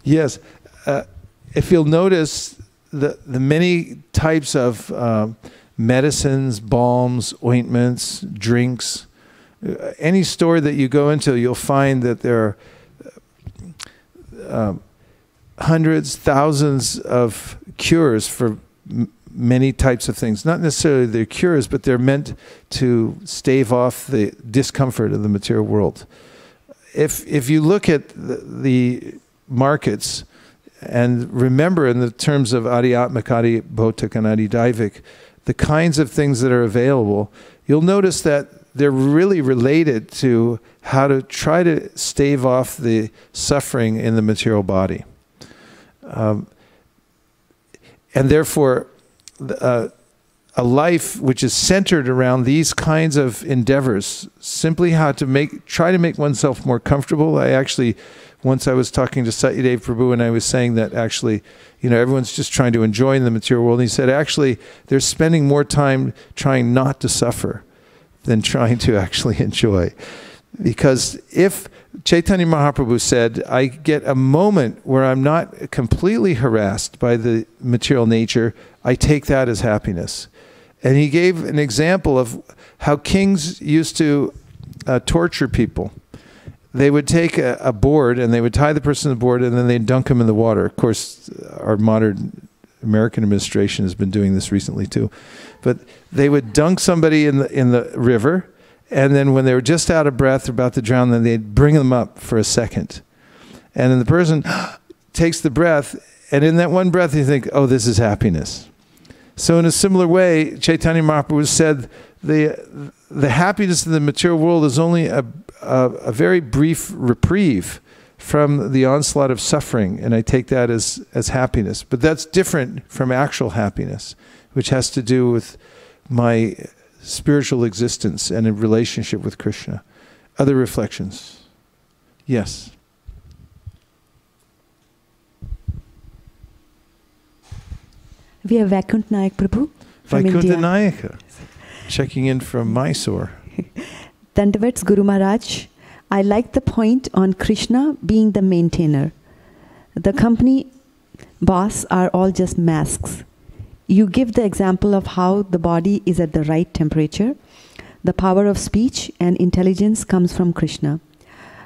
Yes, if you'll notice the many types of medicines, balms, ointments, drinks, any store that you go into, you'll find that there are hundreds, thousands of cures for many types of things. Not necessarily they're cures, but they're meant to stave off the discomfort of the material world. If you look at the markets and remember in the terms of Adhyatmik, Adhibhautik, and Adhidaivik, the kinds of things that are available, you'll notice that they're really related to how to try to stave off the suffering in the material body. And therefore, a life which is centered around these kinds of endeavors, simply how to try to make oneself more comfortable. Once I was talking to Satyadev Prabhu and I was saying that actually, everyone's just trying to enjoy in the material world. And he said, actually, they're spending more time trying not to suffer than trying to actually enjoy. Because if Chaitanya Mahaprabhu said, I get a moment where I'm not completely harassed by the material nature, I take that as happiness. And he gave an example of how kings used to torture people. They would take a board and they would tie the person to the board and then they'd dunk him in the water. Of course, our modern American administration has been doing this recently too. But they would dunk somebody in the river, and then when they were just out of breath, about to drown, then they'd bring them up for a second. And then the person takes the breath, and in that one breath you think, oh, this is happiness. So in a similar way, Chaitanya Mahaprabhu said, the happiness of the material world is only a very brief reprieve from the onslaught of suffering, and I take that as happiness. But that's different from actual happiness, which has to do with my spiritual existence and a relationship with Krishna. Other reflections? Yes. We have Vaikunt Nayak Prabhu from Vaikunt India. Nayaka, checking in from Mysore. Dandavats Guru Maharaj, I like the point on Krishna being the maintainer. The company boss are all just masks. You give the example of how the body is at the right temperature. The power of speech and intelligence comes from Krishna.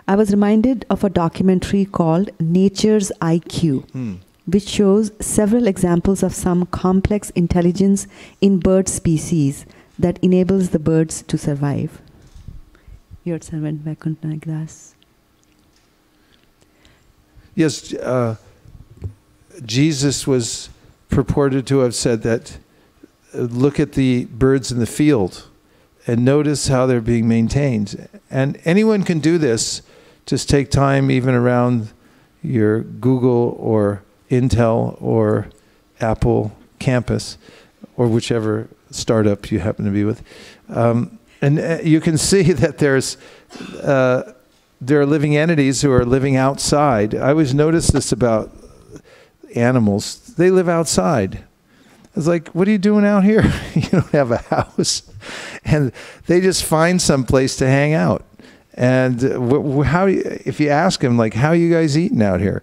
I was reminded of a documentary called Nature's IQ, which shows several examples of some complex intelligence in bird species that enables the birds to survive. Your servant, Vaikunt Nayak Das. Yes, Jesus was purported to have said that look at the birds in the field and notice how they're being maintained. And anyone can do this. Just take time even around your Google or Intel or Apple campus or whichever startup you happen to be with. And you can see that there are living entities who are living outside. I always notice this about animals. They live outside. It's like, what are you doing out here? You don't have a house. And they just find some place to hang out. And if you ask them, like, how are you guys eating out here?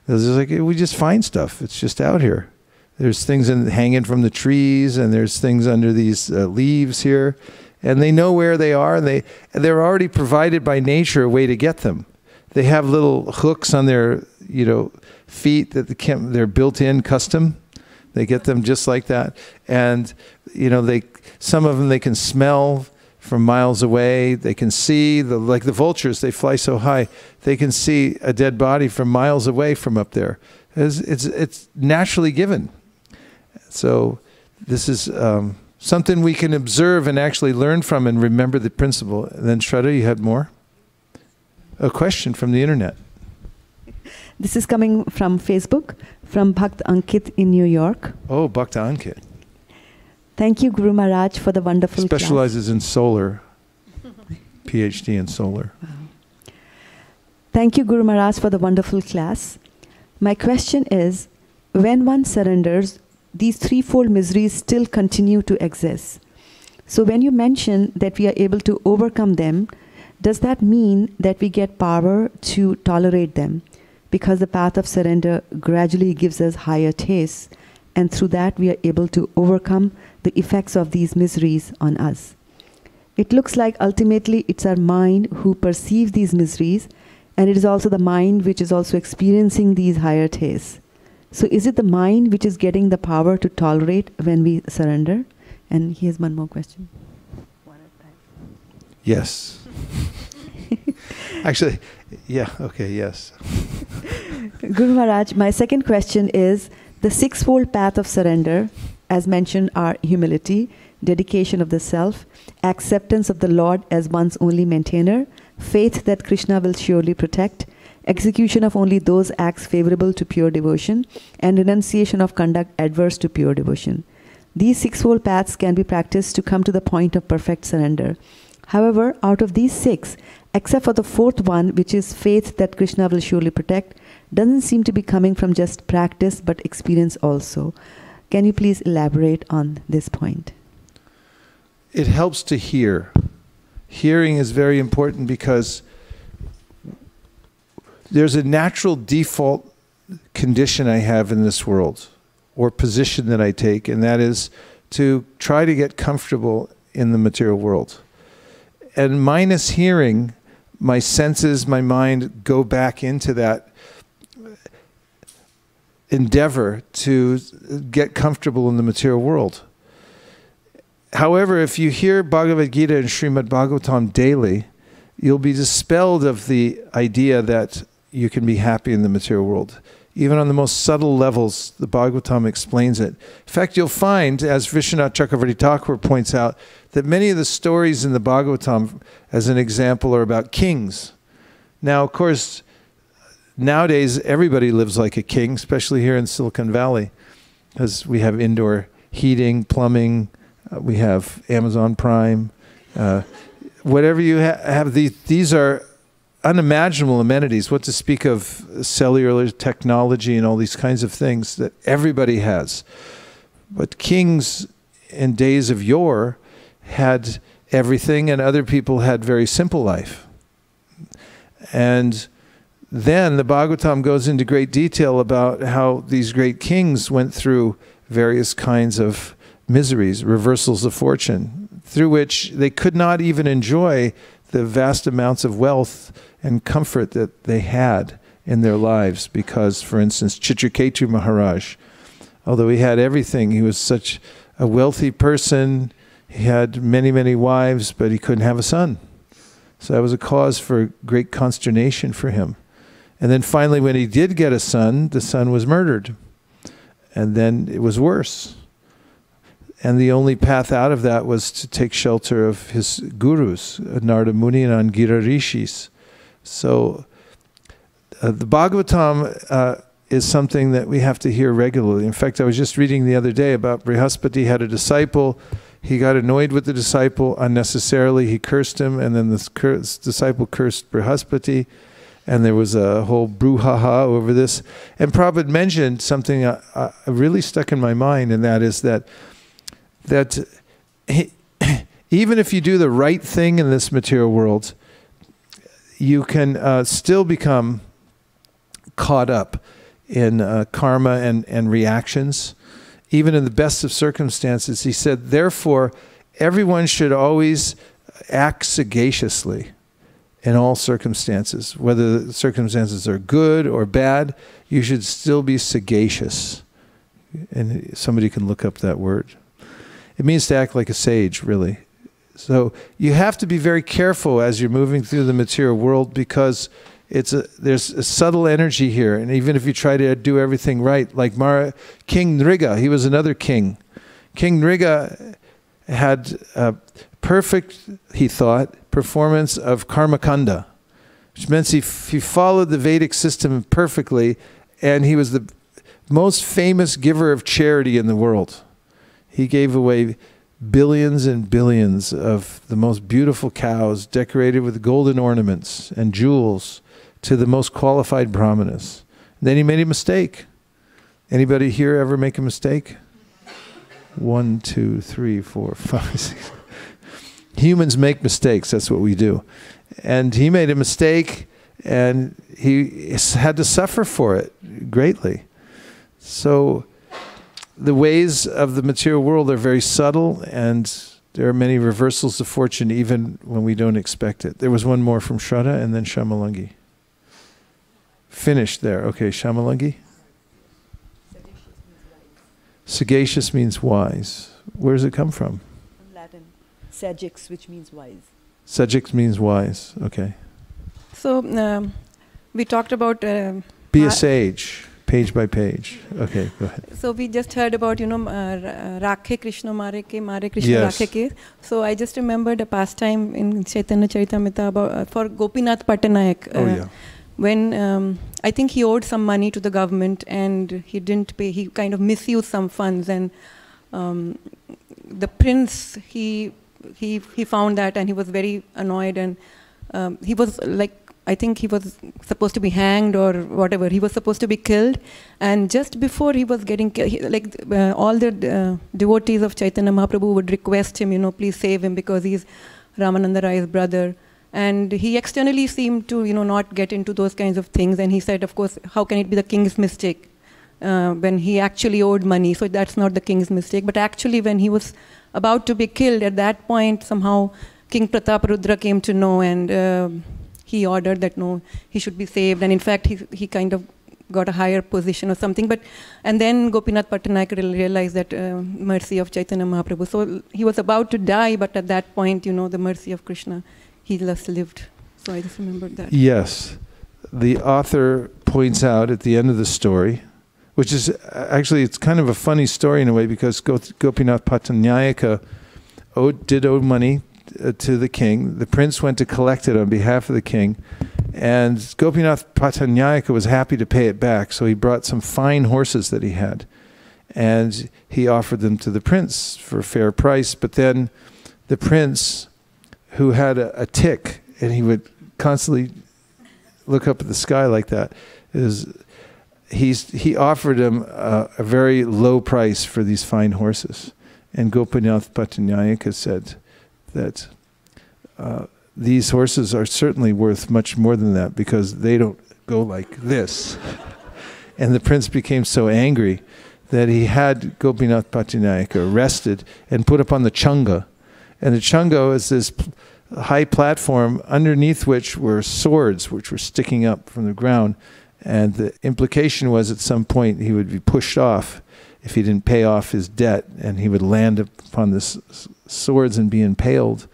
It's like, we just find stuff. It's just out here. There's things hanging from the trees, and there's things under these leaves here. And they know where they are, and they're already provided by nature a way to get them. They have little hooks on their, feet that they're built in custom. They get them just like that. And, some of them they can smell from miles away. They can see, like the vultures, they fly so high, they can see a dead body from miles away from up there. It's naturally given. So this is Something we can observe and actually learn from and remember the principle. And then Shraddha, you had more? A question from the internet. This is coming from Facebook, from Bhakt Ankit in New York. Oh, Bhakta Ankit. Thank you, Guru Maharaj, for the wonderful Specializes in solar. PhD in solar. Wow. Thank you, Guru Maharaj, for the wonderful class. My question is, when one surrenders, these threefold miseries still continue to exist. So when you mention that we are able to overcome them, does that mean that we get power to tolerate them? Because the path of surrender gradually gives us higher tastes, and through that we are able to overcome the effects of these miseries on us. It looks like ultimately it's our mind who perceives these miseries, and it is also the mind which is also experiencing these higher tastes. So is it the mind which is getting the power to tolerate when we surrender? And here's one more question. Yes. Actually, yeah, okay, yes. Guru Maharaj, my second question is, the sixfold path of surrender, as mentioned, are humility, dedication of the self, acceptance of the Lord as one's only maintainer, faith that Krishna will surely protect, execution of only those acts favorable to pure devotion, and renunciation of conduct adverse to pure devotion. These sixfold paths can be practiced to come to the point of perfect surrender. However, out of these six, except for the fourth one, which is faith that Krishna will surely protect, doesn't seem to be coming from just practice but experience also. Can you please elaborate on this point? It helps to hear. Hearing is very important because there's a natural default condition I have in this world, or position that I take, and that is to try to get comfortable in the material world. And minus hearing, my senses, my mind go back into that endeavor to get comfortable in the material world. However, if you hear Bhagavad Gita and Srimad Bhagavatam daily, you'll be dispelled of the idea that you can be happy in the material world. Even on the most subtle levels, the Bhagavatam explains it. In fact, you'll find, as Vishwanath Chakravarti Thakur points out, that many of the stories in the Bhagavatam, as an example, are about kings. Now, of course, nowadays everybody lives like a king, especially here in Silicon Valley, because we have indoor heating, plumbing, we have Amazon Prime. Whatever you have, these are unimaginable amenities, what to speak of cellular technology and all these kinds of things that everybody has. But kings in days of yore had everything, and other people had very simple life. And then the Bhagavatam goes into great detail about how these great kings went through various kinds of miseries, reversals of fortune, through which they could not even enjoy the vast amounts of wealth and comfort that they had in their lives. Because, for instance, Chitraketu Maharaj, although he had everything, he was such a wealthy person, he had many, many wives, but he couldn't have a son. So that was a cause for great consternation for him. And then finally, when he did get a son, the son was murdered. And then it was worse. And the only path out of that was to take shelter of his gurus, Narada Muni and Angira Rishis. So the Bhagavatam is something that we have to hear regularly. In fact, I was just reading the other day about Brihaspati had a disciple. He got annoyed with the disciple unnecessarily. He cursed him, and then this disciple cursed Brihaspati. And there was a whole brouhaha over this. And Prabhupada mentioned something really stuck in my mind, and that is that even if you do the right thing in this material world, you can still become caught up in karma and reactions, even in the best of circumstances. He said, therefore, everyone should always act sagaciously in all circumstances. Whether the circumstances are good or bad, you should still be sagacious. And somebody can look up that word. It means to act like a sage, really. So you have to be very careful as you're moving through the material world, because there's a subtle energy here. And even if you try to do everything right, like King Nriga, he was another king. King Nriga had a perfect, he thought, performance of karmakanda, which meant he followed the Vedic system perfectly, and he was the most famous giver of charity in the world. He gave away billions and billions of the most beautiful cows decorated with golden ornaments and jewels to the most qualified brahmanas. Then he made a mistake. Anybody here ever make a mistake? 1, 2, 3, 4, 5, 6. Humans make mistakes, that's what we do. And he made a mistake, and he had to suffer for it greatly. So the ways of the material world are very subtle, and there are many reversals of fortune even when we don't expect it. There was one more from Shraddha and then Shamalangi. Finished there. Okay, Shamalangi? Sagacious means wise. Where does it come from? From Latin. Sagix, which means wise. Sagix means wise. Okay. So we talked about... Be a sage. Page by page. Okay, go ahead. So we just heard about, Rakhe Krishna Mare Ke, Mare Krishna Yes. Rakhe Ke. So I just remembered a pastime in Chaitanya Charitamrita about for Gopinath Patanayak. Oh yeah. When I think he owed some money to the government and he didn't pay. He kind of misused some funds, and the prince he found that, and he was very annoyed, and he was like, I think he was supposed to be hanged or whatever. He was supposed to be killed, and just before he was getting killed, all the devotees of Chaitanya Mahaprabhu would request him, please save him because he's Ramananda Rai's brother. And he externally seemed to, not get into those kinds of things. And he said, of course, how can it be the king's mistake when he actually owed money? So that's not the king's mistake. But actually, when he was about to be killed, at that point, somehow King Prataparudra came to know, and he ordered that no, he should be saved. And in fact, he kind of got a higher position or something. And then Gopinath Patanayak realized that mercy of Chaitanya Mahaprabhu. So he was about to die, but at that point, the mercy of Krishna, he just lived. So I just remembered that. Yes. The author points out at the end of the story, which is actually, it's kind of a funny story in a way, because Gopinath Patanayak did owe money to the king. The prince went to collect it on behalf of the king, and Gopinath Patanayak was happy to pay it back, so he brought some fine horses that he had, and he offered them to the prince for a fair price. But then the prince, who had a tic, and he would constantly look up at the sky like that, he offered him a very low price for these fine horses. And Gopinath Patanayak said that these horses are certainly worth much more than that, because they don't go like this. And the prince became so angry that he had Gopinath Patanayak arrested and put up on the chunga. And the chunga is this high platform underneath which were swords which were sticking up from the ground. And the implication was at some point he would be pushed off if he didn't pay off his debt, and he would land upon the swords and be impaled.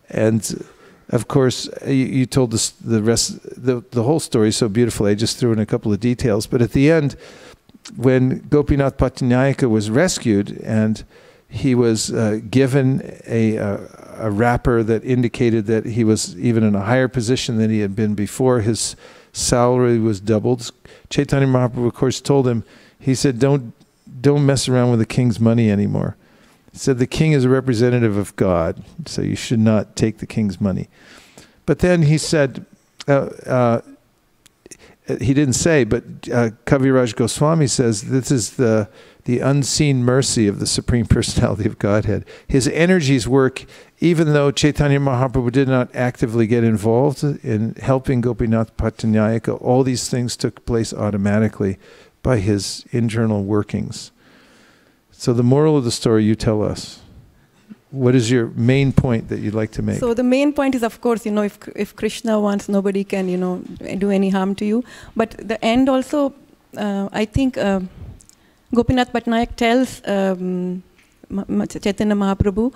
And of course, you told us the whole story so beautifully. I just threw in a couple of details. But at the end, when Gopinath Patanayak was rescued, and he was given a wrapper that indicated that he was even in a higher position than he had been before. His salary was doubled. Chaitanya Mahaprabhu, of course, told him, he said, don't mess around with the king's money anymore. He said, the king is a representative of God, so you should not take the king's money. But then he said, he didn't say, but Kaviraj Goswami says, this is the unseen mercy of the Supreme Personality of Godhead. His energies work even though Chaitanya Mahaprabhu did not actively get involved in helping Gopinath Patanayak. All these things took place automatically by his internal workings. So the moral of the story, you tell us. What is your main point that you'd like to make? So the main point is, of course, if Krishna wants, nobody can, do any harm to you. But the end also, I think Gopinath Patanayak tells Chaitanya Mahaprabhu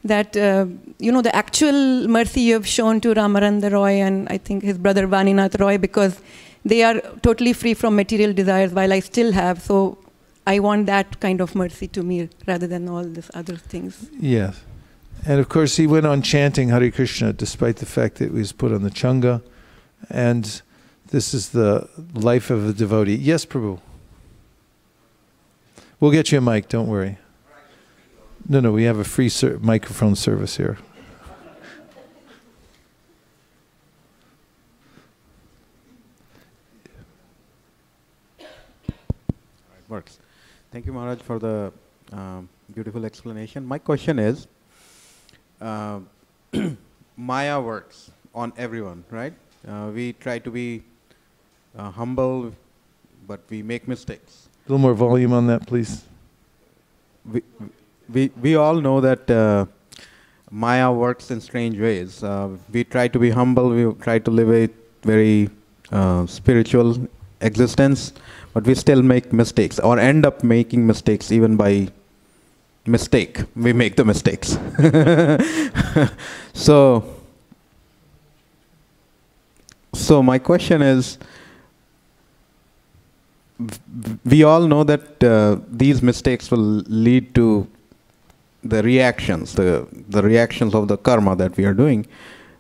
that, the actual mercy you have shown to Ramananda Roy and I think his brother Vaninath Roy, because they are totally free from material desires while I still have. So I want that kind of mercy to me rather than all these other things. Yes. And of course, he went on chanting Hare Krishna despite the fact that he was put on the Changa. And this is the life of a devotee. Yes, Prabhu. We'll get you a mic, don't worry. No, we have a free microphone service here. Works. Thank you, Maharaj, for the beautiful explanation. My question is, Maya works on everyone, right? We try to be humble, but we make mistakes. A little more volume on that, please. We all know that Maya works in strange ways. We try to be humble, we try to live a very spiritual existence, but we still make mistakes or end up making mistakes even by mistake. We make the mistakes. So my question is, we all know that these mistakes will lead to the reactions, the reactions of the karma that we are doing.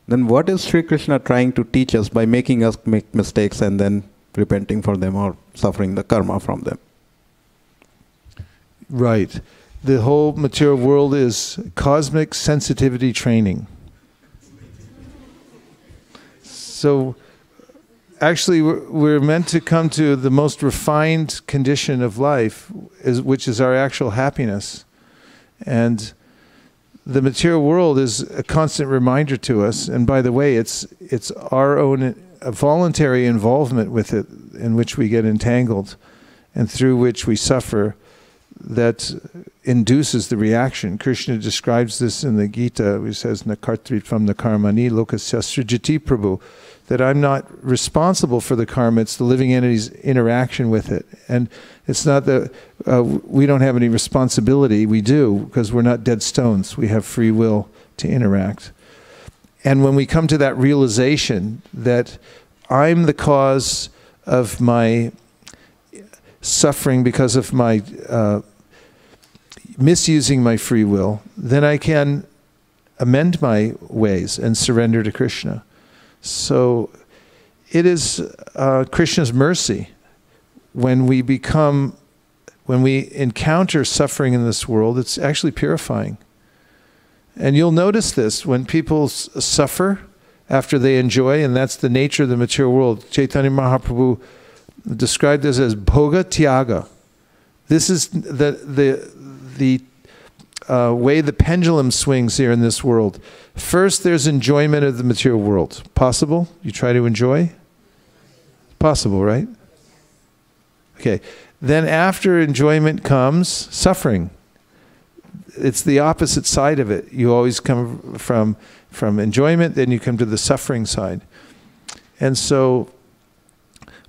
Then what is Sri Krishna trying to teach us by making us make mistakes and then repenting for them or suffering the karma from them? Right. The whole material world is cosmic sensitivity training. So actually we're meant to come to the most refined condition of life, which is our actual happiness. And the material world is a constant reminder to us. And by the way, it's our own voluntary involvement with it in which we get entangled and through which we suffer that induces the reaction. Krishna describes this in the Gita. He says, "Nakartritvam nakarmani lokasya srijati prabhu," that I'm not responsible for the karma, it's the living entity's interaction with it. And it's not that we don't have any responsibility, we do, because we're not dead stones. We have free will to interact. And when we come to that realization that I'm the cause of my suffering because of my misusing my free will, then I can amend my ways and surrender to Krishna. So it is Krishna's mercy when we encounter suffering in this world. It's actually purifying. And you'll notice this when people suffer after they enjoy, and that's the nature of the material world. Chaitanya Mahaprabhu described this as bhoga tyaga. This is the way the pendulum swings here in this world. First, there's enjoyment of the material world. Possible? You try to enjoy? Possible, right? Okay. Then after enjoyment comes suffering. It's the opposite side of it. You always come from enjoyment, then you come to the suffering side. And so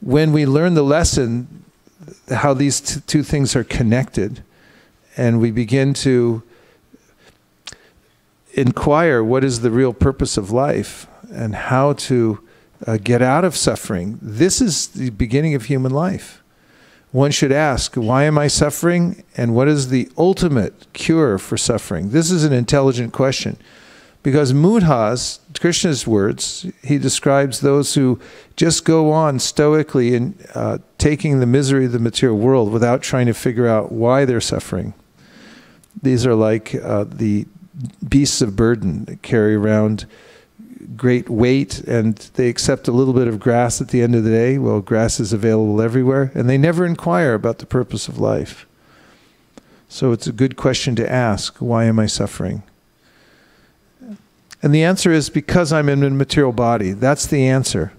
when we learn the lesson, how these two things are connected, and we begin to inquire what is the real purpose of life and how to get out of suffering, this is the beginning of human life. One should ask, why am I suffering? And what is the ultimate cure for suffering? This is an intelligent question. Because mudhas, Krishna's words, he describes those who just go on stoically in taking the misery of the material world without trying to figure out why they're suffering. These are like the beasts of burden that carry around great weight, and they accept a little bit of grass at the end of the day. Well, grass is available everywhere, and they never inquire about the purpose of life. So it's a good question to ask, why am I suffering? And the answer is because I'm in a material body. That's the answer.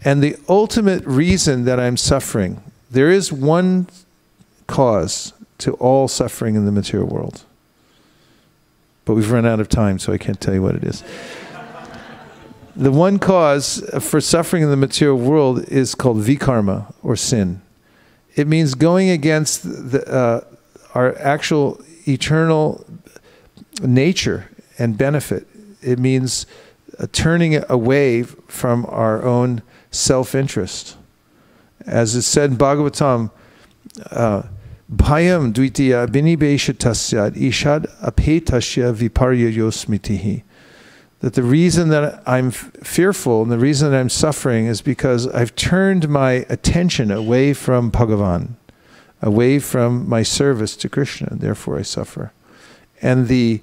And the ultimate reason that I'm suffering, there is one cause to all suffering in the material world. But we've run out of time, so I can't tell you what it is. The one cause for suffering in the material world is called vikarma, or sin. It means going against our actual eternal nature and benefit. It means turning away from our own self-interest. As is said in Bhagavatam, Bhayam dvitiya binibeshatasya ishad apetasya viparyayo smitihi. That the reason that I'm fearful and the reason that I'm suffering is because I've turned my attention away from Bhagavan, away from my service to Krishna, and therefore I suffer. And the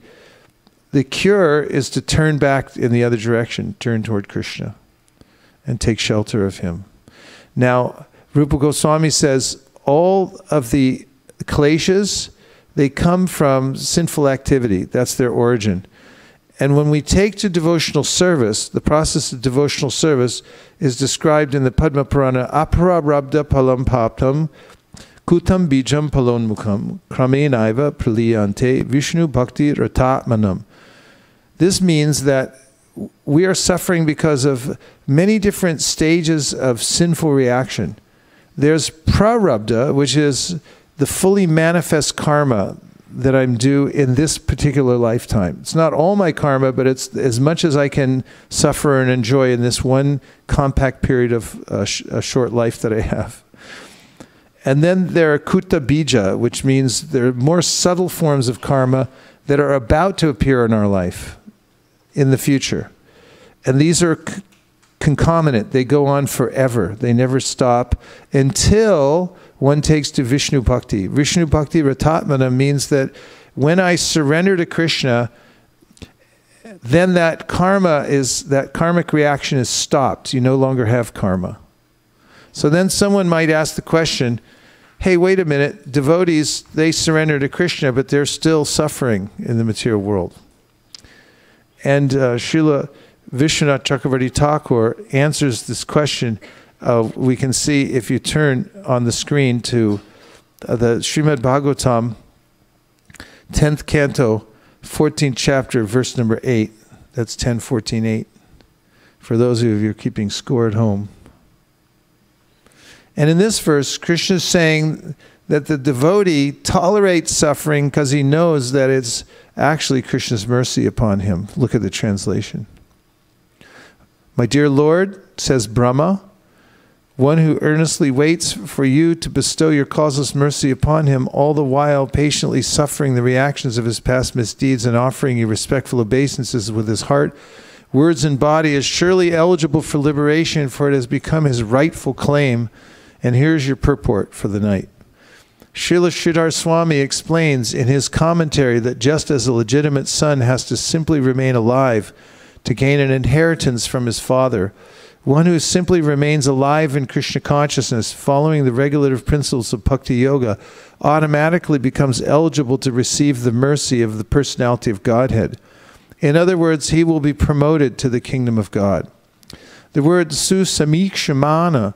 cure is to turn back in the other direction, turn toward Krishna, and take shelter of him. Now, Rupa Goswami says all of the kleshas, they come from sinful activity. That's their origin. And when we take to devotional service, the process of devotional service is described in the Padma Purana, apararabdha palam paptam kutam bijam palonmukham kramenaiva praliyante Vishnu bhakti ratatmanam. This means that we are suffering because of many different stages of sinful reaction. There's prarabdha, which is the fully manifest karma that I'm due in this particular lifetime. It's not all my karma, but it's as much as I can suffer and enjoy in this one compact period of a short life that I have. And then there are kuta bija, which means there are more subtle forms of karma that are about to appear in our life in the future. And these are concomitant. They go on forever. They never stop until one takes to Vishnu Bhakti. Vishnu Bhakti Ratatmana means that when I surrender to Krishna, then that karmic reaction is stopped. You no longer have karma. So then someone might ask the question, hey, wait a minute, devotees, they surrender to Krishna, but they're still suffering in the material world. And Srila Vishwanath Chakravarti Thakur answers this question. We can see if you turn on the screen to the Srimad Bhagavatam, 10th canto, 14th chapter, verse number 8. That's 10:14:8. For those of you who are keeping score at home. And in this verse, Krishna is saying that the devotee tolerates suffering because he knows that it's actually Krishna's mercy upon him. Look at the translation. My dear Lord, says Brahma, one who earnestly waits for you to bestow your causeless mercy upon him, all the while patiently suffering the reactions of his past misdeeds and offering you respectful obeisances with his heart, words, and body, is surely eligible for liberation, for it has become his rightful claim. And here's your purport for the night. Srila Sridhar Swami explains in his commentary that just as a legitimate son has to simply remain alive to gain an inheritance from his father, one who simply remains alive in Krishna consciousness, following the regulative principles of Bhakti Yoga, automatically becomes eligible to receive the mercy of the personality of Godhead. In other words, he will be promoted to the kingdom of God. The word susamikshamana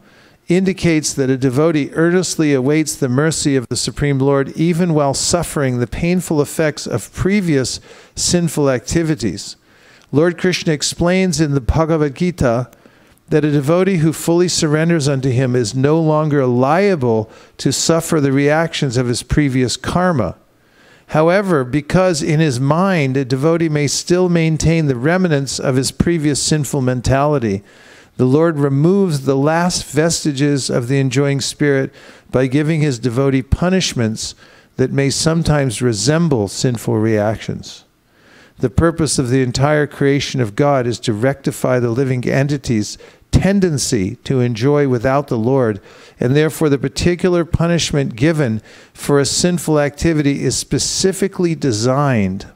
indicates that a devotee earnestly awaits the mercy of the Supreme Lord even while suffering the painful effects of previous sinful activities. Lord Krishna explains in the Bhagavad Gita that a devotee who fully surrenders unto him is no longer liable to suffer the reactions of his previous karma. However, because in his mind a devotee may still maintain the remnants of his previous sinful mentality, the Lord removes the last vestiges of the enjoying spirit by giving his devotee punishments that may sometimes resemble sinful reactions. The purpose of the entire creation of God is to rectify the living entity's tendency to enjoy without the Lord, and therefore the particular punishment given for a sinful activity is specifically designed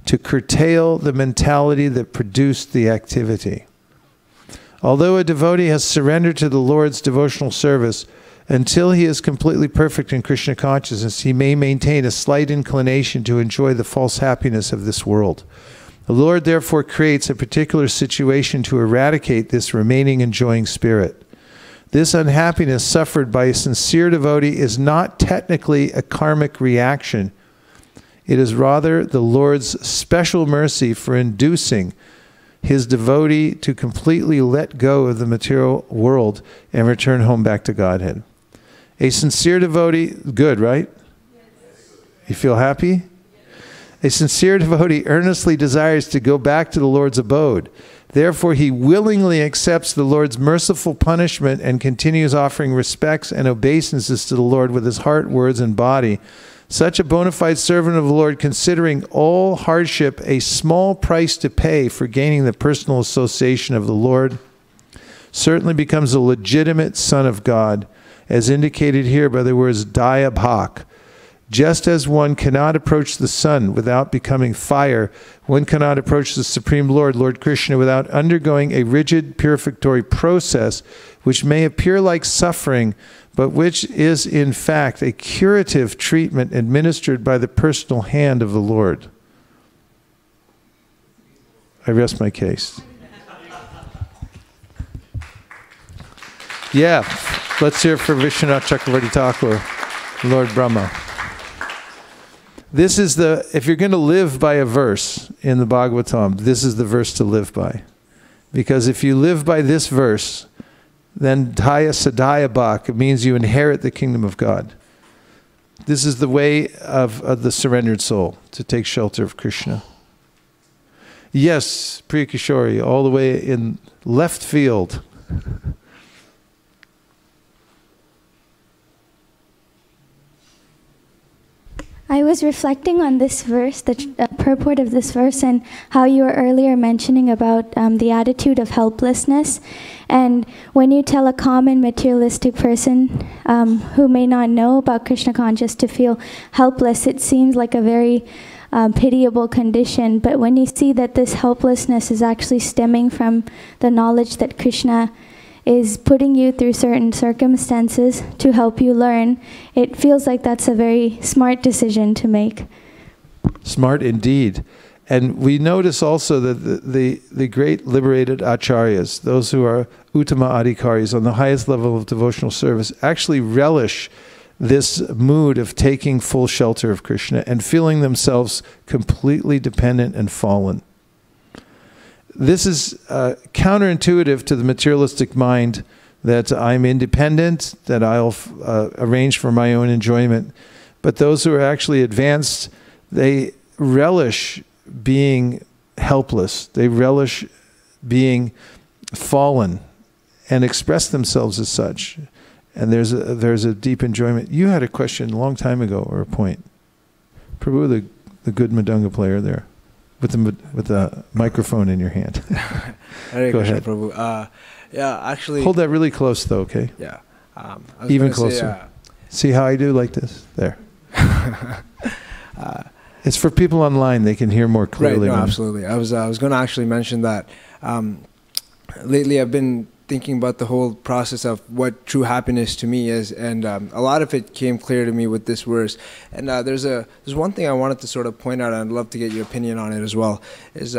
to curtail the mentality that produced the activity. Although a devotee has surrendered to the Lord's devotional service, until he is completely perfect in Krishna consciousness, he may maintain a slight inclination to enjoy the false happiness of this world. The Lord therefore creates a particular situation to eradicate this remaining enjoying spirit. This unhappiness suffered by a sincere devotee is not technically a karmic reaction. It is rather the Lord's special mercy for inducing his devotee to completely let go of the material world and return home back to Godhead. A sincere devotee, good, right? Yes. You feel happy? Yes. A sincere devotee earnestly desires to go back to the Lord's abode. Therefore, he willingly accepts the Lord's merciful punishment and continues offering respects and obeisances to the Lord with his heart, words, and body. Such a bona fide servant of the Lord, considering all hardship a small price to pay for gaining the personal association of the Lord, certainly becomes a legitimate son of God, as indicated here by the words Daya Bhak. Just as one cannot approach the sun without becoming fire, one cannot approach the Supreme Lord, Lord Krishna, without undergoing a rigid purificatory process which may appear like suffering, but which is in fact a curative treatment administered by the personal hand of the Lord. I rest my case. Yeah, let's hear it for Vishwanath Chakravarti Thakur, Lord Brahma. This is if you're going to live by a verse in the Bhagavatam, this is the verse to live by. Because if you live by this verse, then Daya Sadaya Bhak, it means you inherit the kingdom of God. This is the way of the surrendered soul, to take shelter of Krishna. Yes, Priya Kishori, all the way in left field. I was reflecting on this verse, the purport of this verse, and how you were earlier mentioning about the attitude of helplessness. And when you tell a common materialistic person who may not know about Krishna consciousness to feel helpless, it seems like a very pitiable condition. But when you see that this helplessness is actually stemming from the knowledge that Krishna is putting you through certain circumstances to help you learn, it feels like that's a very smart decision to make. Smart indeed. And we notice also that the great liberated acharyas, those who are uttama adhikaris on the highest level of devotional service, actually relish this mood of taking full shelter of Krishna and feeling themselves completely dependent and fallen. This is counterintuitive to the materialistic mind that I'm independent, that I'll arrange for my own enjoyment. But those who are actually advanced, they relish being helpless. They relish being fallen and express themselves as such. And there's a deep enjoyment. You had a question a long time ago, or a point. Prabhu, the good Madanga player there. With the microphone in your hand. Go ahead. Prabhu. Yeah, actually. Hold that really close, though, okay? Yeah. Even closer. See how I do like this? There. It's for people online. They can hear more clearly. Right, no, absolutely. I was going to actually mention that lately I've been thinking about the whole process of what true happiness to me is, and a lot of it came clear to me with this verse. And there's one thing I wanted to sort of point out, and I'd love to get your opinion on it as well, is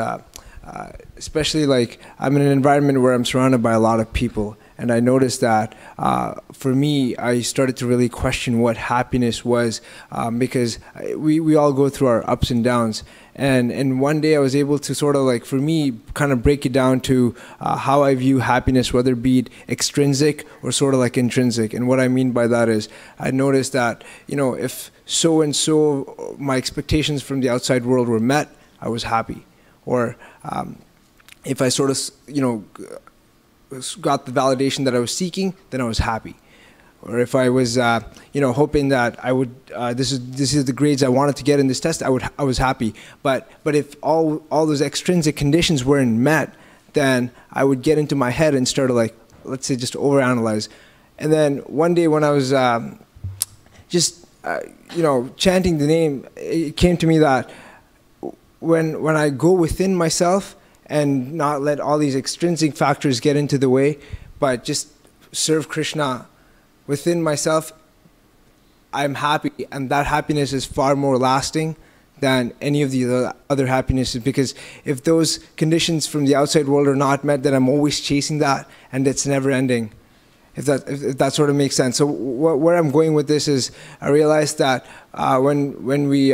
especially like I'm in an environment where I'm surrounded by a lot of people, and I noticed that for me, I started to really question what happiness was, because we all go through our ups and downs. And one day I was able to sort of like, for me, kind of break it down to how I view happiness, whether it be extrinsic or sort of like intrinsic. And what I mean by that is I noticed that, if so-and-so my expectations from the outside world were met, I was happy. Or if I sort of, got the validation that I was seeking, then I was happy. Or if I was, hoping that I would, this is the grades I wanted to get in this test, I was happy. But if all those extrinsic conditions weren't met, then I would get into my head and start to like, let's say, just overanalyze. And then one day when I was chanting the name, it came to me that when I go within myself and not let all these extrinsic factors get into the way, but just serve Krishna within myself, I'm happy, and that happiness is far more lasting than any of the other happinesses, because if those conditions from the outside world are not met, then I'm always chasing that, and it's never ending. If that sort of makes sense. So where I'm going with this is I realized that when we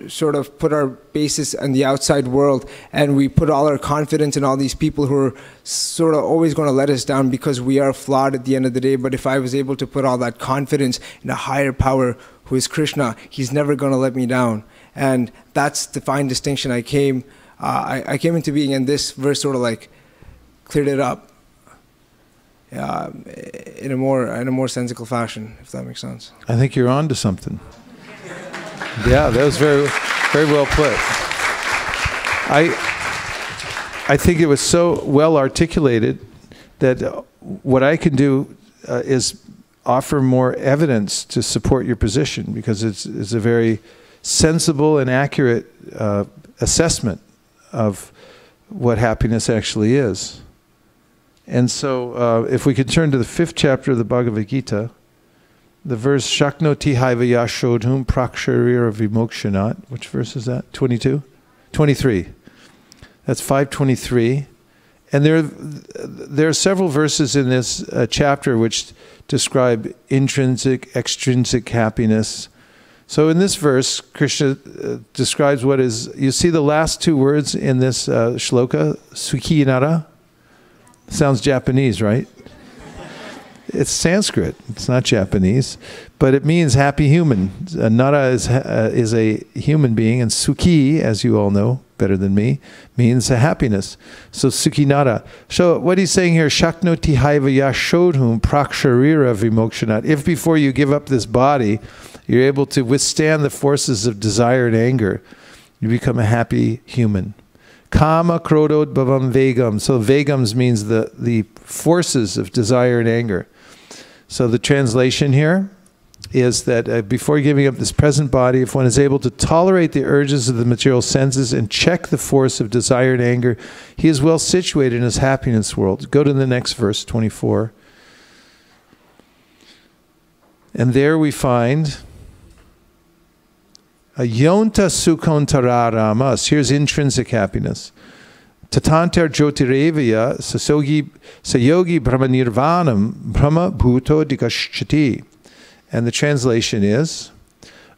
sort of put our basis in the outside world and we put all our confidence in all these people who are sort of always going to let us down because we are flawed at the end of the day, but if I was able to put all that confidence in a higher power who is Krishna, he's never going to let me down. And that's the fine distinction I came into being, and this verse sort of like cleared it up in a more sensical fashion, if that makes sense. I think you're on to something. Yeah, that was very, very well put. I think it was so well articulated that what I can do is offer more evidence to support your position, because it's a very sensible and accurate assessment of what happiness actually is. And so if we could turn to the 5th chapter of the Bhagavad Gita, the verse Shaknoti Haivaya Shodhum Praksharira Vimokshanat. Which verse is that? 22? 23. That's 523. And there are several verses in this chapter which describe intrinsic, extrinsic happiness. So in this verse, Krishna describes what is, you see the last two words in this shloka, Sukhi Nara? Sounds Japanese, right? It's Sanskrit. It's not Japanese, but it means happy human. Nara is a human being, and Sukhi, as you all know better than me, means a happiness. So Sukhi Nara. So what he's saying here, Shaknoti Haivaya Shodhum Praksharira Vimokshanat. If before you give up this body, you're able to withstand the forces of desire and anger, you become a happy human. Kama krodod bhavam vegam. So vegams means the forces of desire and anger. So the translation here is that before giving up this present body, if one is able to tolerate the urges of the material senses and check the force of desire and anger, he is well situated in his happiness world. Go to the next verse, 24. And there we find Yonta Sukhon Tararamas. Here's intrinsic happiness. Tatantar Jyotirevaya Sayogi Brahma Nirvanam Brahma Bhuto Dikashchati. And the translation is,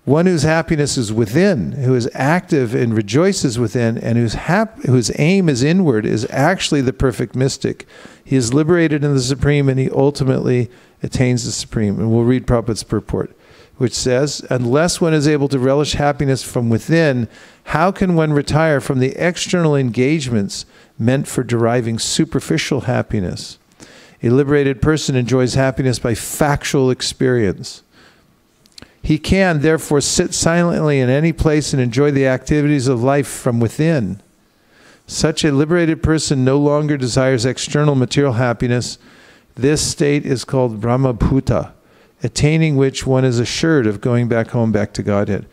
one whose happiness is within, who is active and rejoices within, and whose aim is inward, is actually the perfect mystic. He is liberated in the Supreme, and he ultimately attains the Supreme. And we'll read Prabhupada's purport, which says, unless one is able to relish happiness from within, how can one retire from the external engagements meant for deriving superficial happiness? A liberated person enjoys happiness by factual experience. He can, therefore, sit silently in any place and enjoy the activities of life from within. Such a liberated person no longer desires external material happiness. This state is called Brahma Bhuta, attaining which one is assured of going back home, back to Godhead.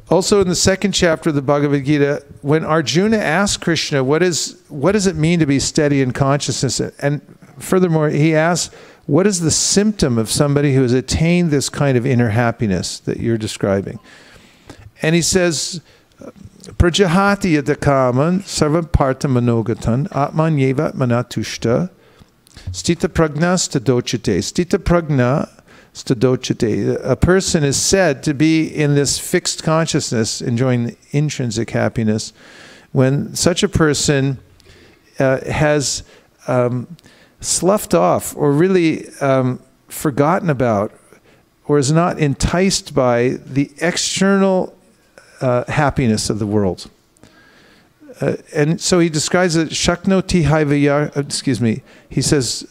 Also in the 2nd chapter of the Bhagavad Gita, when Arjuna asked Krishna, what does it mean to be steady in consciousness? And furthermore, he asks, what is the symptom of somebody who has attained this kind of inner happiness that you're describing? And he says, Prajahati yadakaman sarva parta manogatan atman yeva manatushta stita pragna stadochite. Stita pragna stadochite. A person is said to be in this fixed consciousness, enjoying the intrinsic happiness, when such a person has sloughed off or really forgotten about or is not enticed by the external happiness of the world. And so he describes it, Shaknoti Haivaya, he says,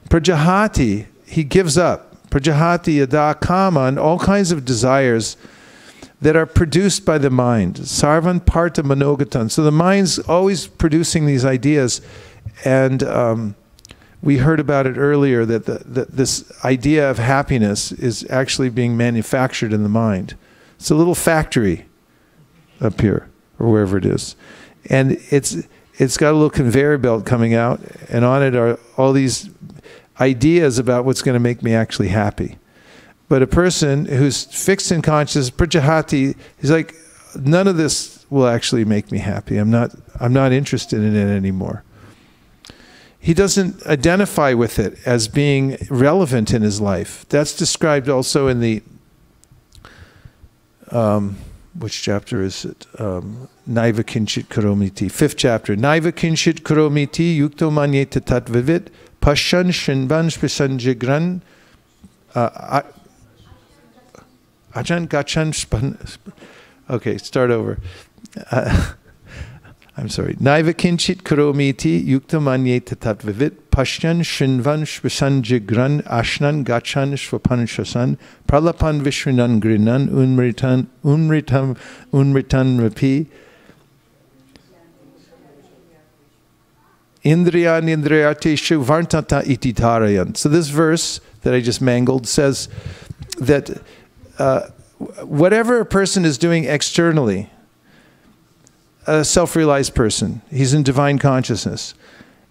Prajahati, he gives up. Prajahati yada kama, and all kinds of desires that are produced by the mind. Sarvan parta manogatan. So the mind's always producing these ideas. And we heard about it earlier, that this idea of happiness is actually being manufactured in the mind. It's a little factory up here, or wherever it is. And it's got a little conveyor belt coming out, and on it are all these ideas about what's going to make me actually happy. But a person who's fixed in consciousness, Prajahati, he's like, none of this will actually make me happy. I'm not interested in it anymore. He doesn't identify with it as being relevant in his life. That's described also in the which chapter is it? Naiva kinchit karomiti. 5th chapter. Naiva kinchit karomiti yukto manyeta tatvivit pashan shinban spisanjigran Ajan gachan okay, start over. I'm sorry. Naiva kinchit karomiti yukta manyeta tatvivit pashyan shinvan shvasan jigran ashnan gachan shvapan shasan pralapan vishrinan grinan unmritam rapi indriyan indriyateshu vartata ititarayan. So this verse that I just mangled says that whatever a person is doing externally, a self-realized person, he's in divine consciousness,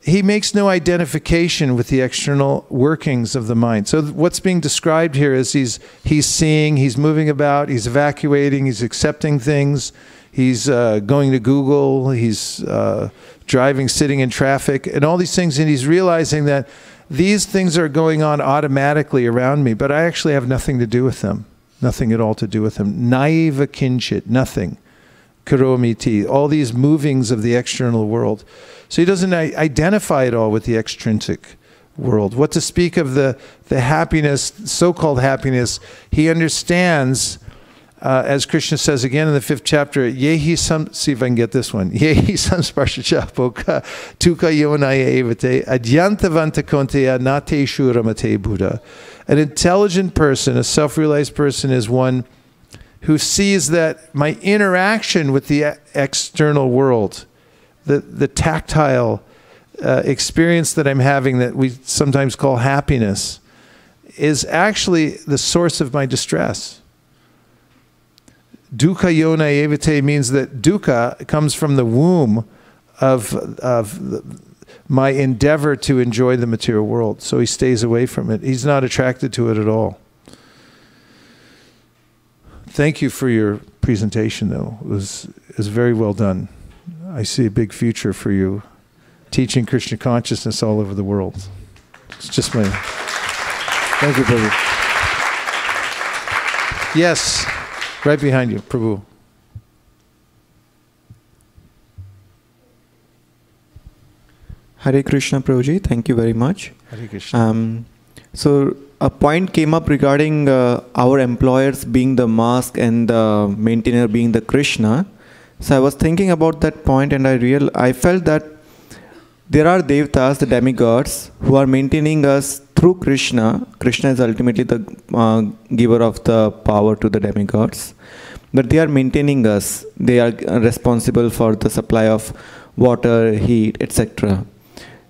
he makes no identification with the external workings of the mind. So what's being described here is he's seeing, he's moving about, he's evacuating, he's accepting things, he's going to Google, he's driving, sitting in traffic, and all these things, and he's realizing that these things are going on automatically around me, but I actually have nothing to do with them. Nothing at all to do with them. Naiva kinchit, nothing. Karomiti, all these movings of the external world. So he doesn't identify at all with the extrinsic world. What to speak of the happiness, so-called happiness, he understands, as Krishna says again in the 5th chapter, Yehi sam, see if I can get this one, Yehi samsparshachapoka tuka yonaya evate adyantavanta konteya nate shuramate Buddha. An intelligent person, a self-realized person, is one who sees that my interaction with the external world, the tactile experience that I'm having that we sometimes call happiness, is actually the source of my distress. Dukkha yona evite means that dukkha comes from the womb of my endeavor to enjoy the material world. So he stays away from it. He's not attracted to it at all. Thank you for your presentation, though. It was very well done. I see a big future for you teaching Krishna consciousness all over the world. It's just my... Thank you, Prabhu. Yes, right behind you, Prabhu. Hare Krishna, Prabhuji. Thank you very much. Hare Krishna. So a point came up regarding our employers being the mask and the maintainer being the Krishna. So I was thinking about that point, and I felt that there are devatas, the demigods, who are maintaining us through Krishna. Krishna is ultimately the giver of the power to the demigods. But they are maintaining us. They are responsible for the supply of water, heat, etc.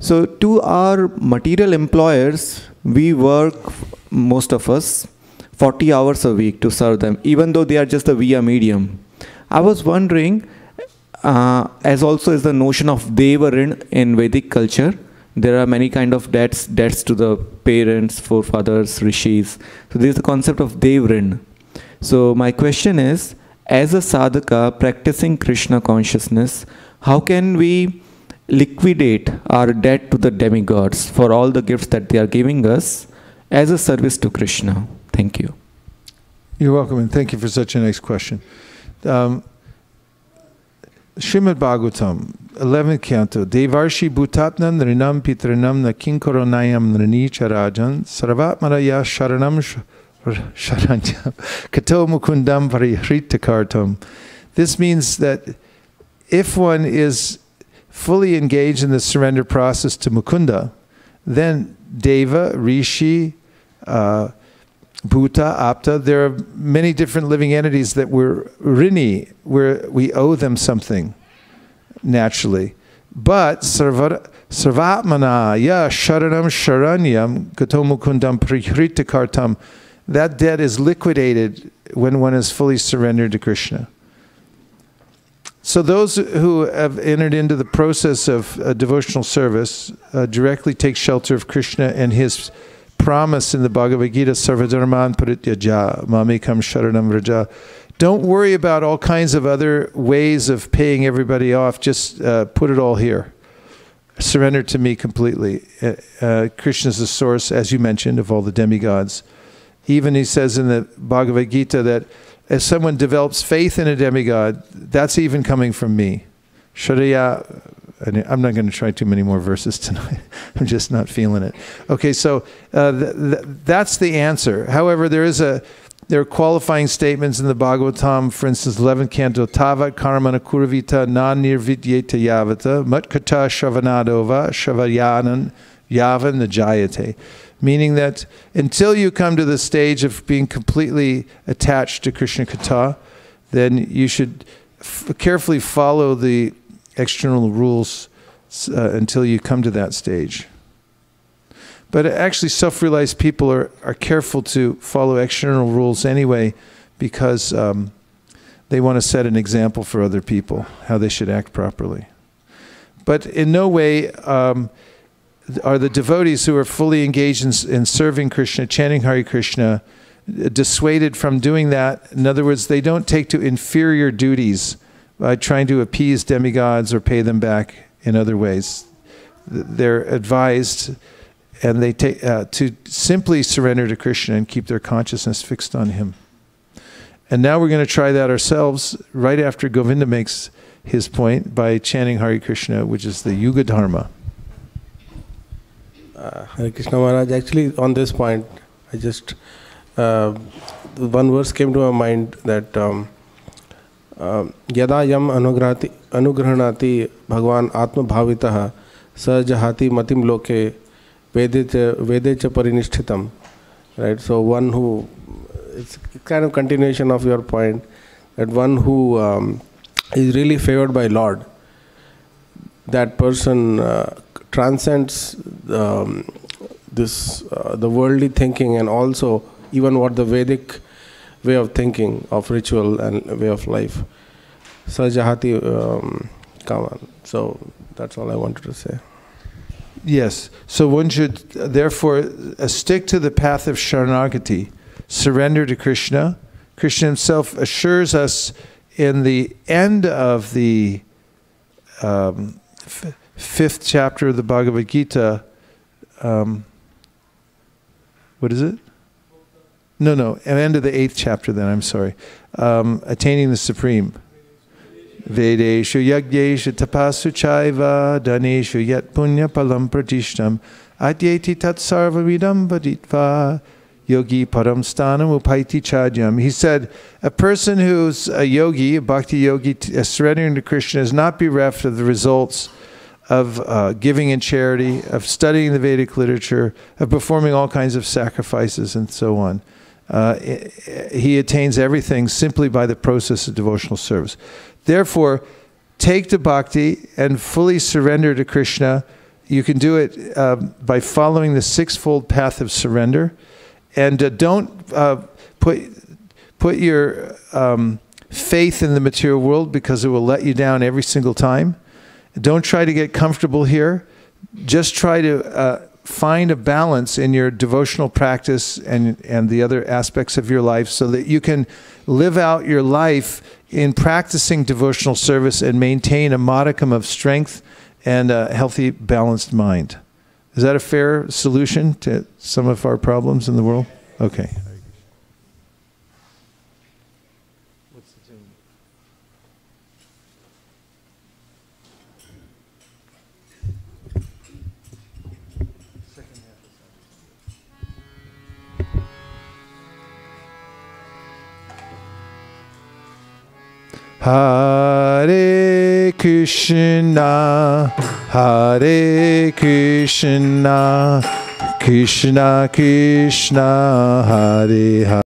So to our material employers, we work, most of us, 40 hours a week to serve them, even though they are just a via medium. I was wondering, as also is the notion of Deva Rin in Vedic culture, there are many kind of debts to the parents, forefathers, rishis. So there is the concept of Deva Rin. So my question is, as a sadhaka practicing Krishna consciousness, how can we liquidate our debt to the demigods for all the gifts that they are giving us as a service to Krishna? Thank you. You're welcome, and thank you for such a nice question. Srimad Bhagavatam, 11th canto, Devarshi Bhutatnan Nrinam Pitranam Nakinkoronayam Nrani Charajan Sarvatmaraya Sharanam Sharanyam Kato Mukundam Parihritakartam. This means that if one is fully engaged in the surrender process to Mukunda, then Deva, Rishi, Bhuta, Apta, there are many different living entities that we're rini, where we owe them something naturally. But Sarvatmana, ya Sharanam Sharanyam, Gato Mukundam Prihritakartam, that debt is liquidated when one is fully surrendered to Krishna. So those who have entered into the process of devotional service directly take shelter of Krishna and his promise in the Bhagavad Gita, Sarvadharman Parityaja, Mamekam Sharanam Vraja. Don't worry about all kinds of other ways of paying everybody off. Just put it all here. Surrender to me completely. Krishna is the source, as you mentioned, of all the demigods. Even he says in the Bhagavad Gita that as someone develops faith in a demigod, that's even coming from me. Shariya, I'm not going to try too many more verses tonight. I'm just not feeling it. Okay, so that's the answer. However, there is a there are qualifying statements in the Bhagavatam, for instance, 11th canto, Tavat karmana kuravita na nirvidyeta yavata matkata shravanadova shravayanan yavan najayate. Meaning that until you come to the stage of being completely attached to Krishna Katha, then you should carefully follow the external rules until you come to that stage. But actually self-realized people are careful to follow external rules anyway, because they want to set an example for other people, how they should act properly. But in no way are the devotees who are fully engaged in serving Krishna, chanting Hare Krishna, dissuaded from doing that. In other words, they don't take to inferior duties by trying to appease demigods or pay them back in other ways. They're advised, and they take to simply surrender to Krishna and keep their consciousness fixed on Him. And now we're going to try that ourselves right after Govinda makes his point by chanting Hare Krishna, which is the Yuga Dharma. Hare Krishna Maharaj, actually on this point, I just, one verse came to my mind that Yada yam anugranati Bhagavan Atma Bhavitaha Sajahati Matim Loke Vedecha Parinishtitam. Right, so one who, it's kind of continuation of your point, that one who is really favored by Lord, that person transcends the worldly thinking, and also even what the Vedic way of thinking of ritual and way of life. Sajahati Kaman. So that's all I wanted to say. Yes. So one should therefore stick to the path of Sharanagati, surrender to Krishna. Krishna himself assures us in the end of the 5th chapter of the Bhagavad Gita. What is it? No, at the end of the 8th chapter then, I'm sorry. Attaining the Supreme. Vedeshu yagyeshu tapasu chaiva dhaneshu yat punya palam pratishtam adyeti tat sarvavidam vaditva yogi param stanam upaiti chadyam. He said, a person who's a yogi, a bhakti yogi, surrendering to Krishna, is not bereft of the results of giving in charity, of studying the Vedic literature, of performing all kinds of sacrifices and so on. He attains everything simply by the process of devotional service. Therefore, take to bhakti and fully surrender to Krishna. You can do it by following the 6-fold path of surrender. And don't put your faith in the material world, because it will let you down every single time. Don't try to get comfortable here. Just try to find a balance in your devotional practice and the other aspects of your life, so that you can live out your life in practicing devotional service and maintain a modicum of strength and a healthy, balanced mind. Is that a fair solution to some of our problems in the world? Okay. What's the tune? Second half of Hare Krishna, Hare Krishna, Krishna Krishna, Hare Hare.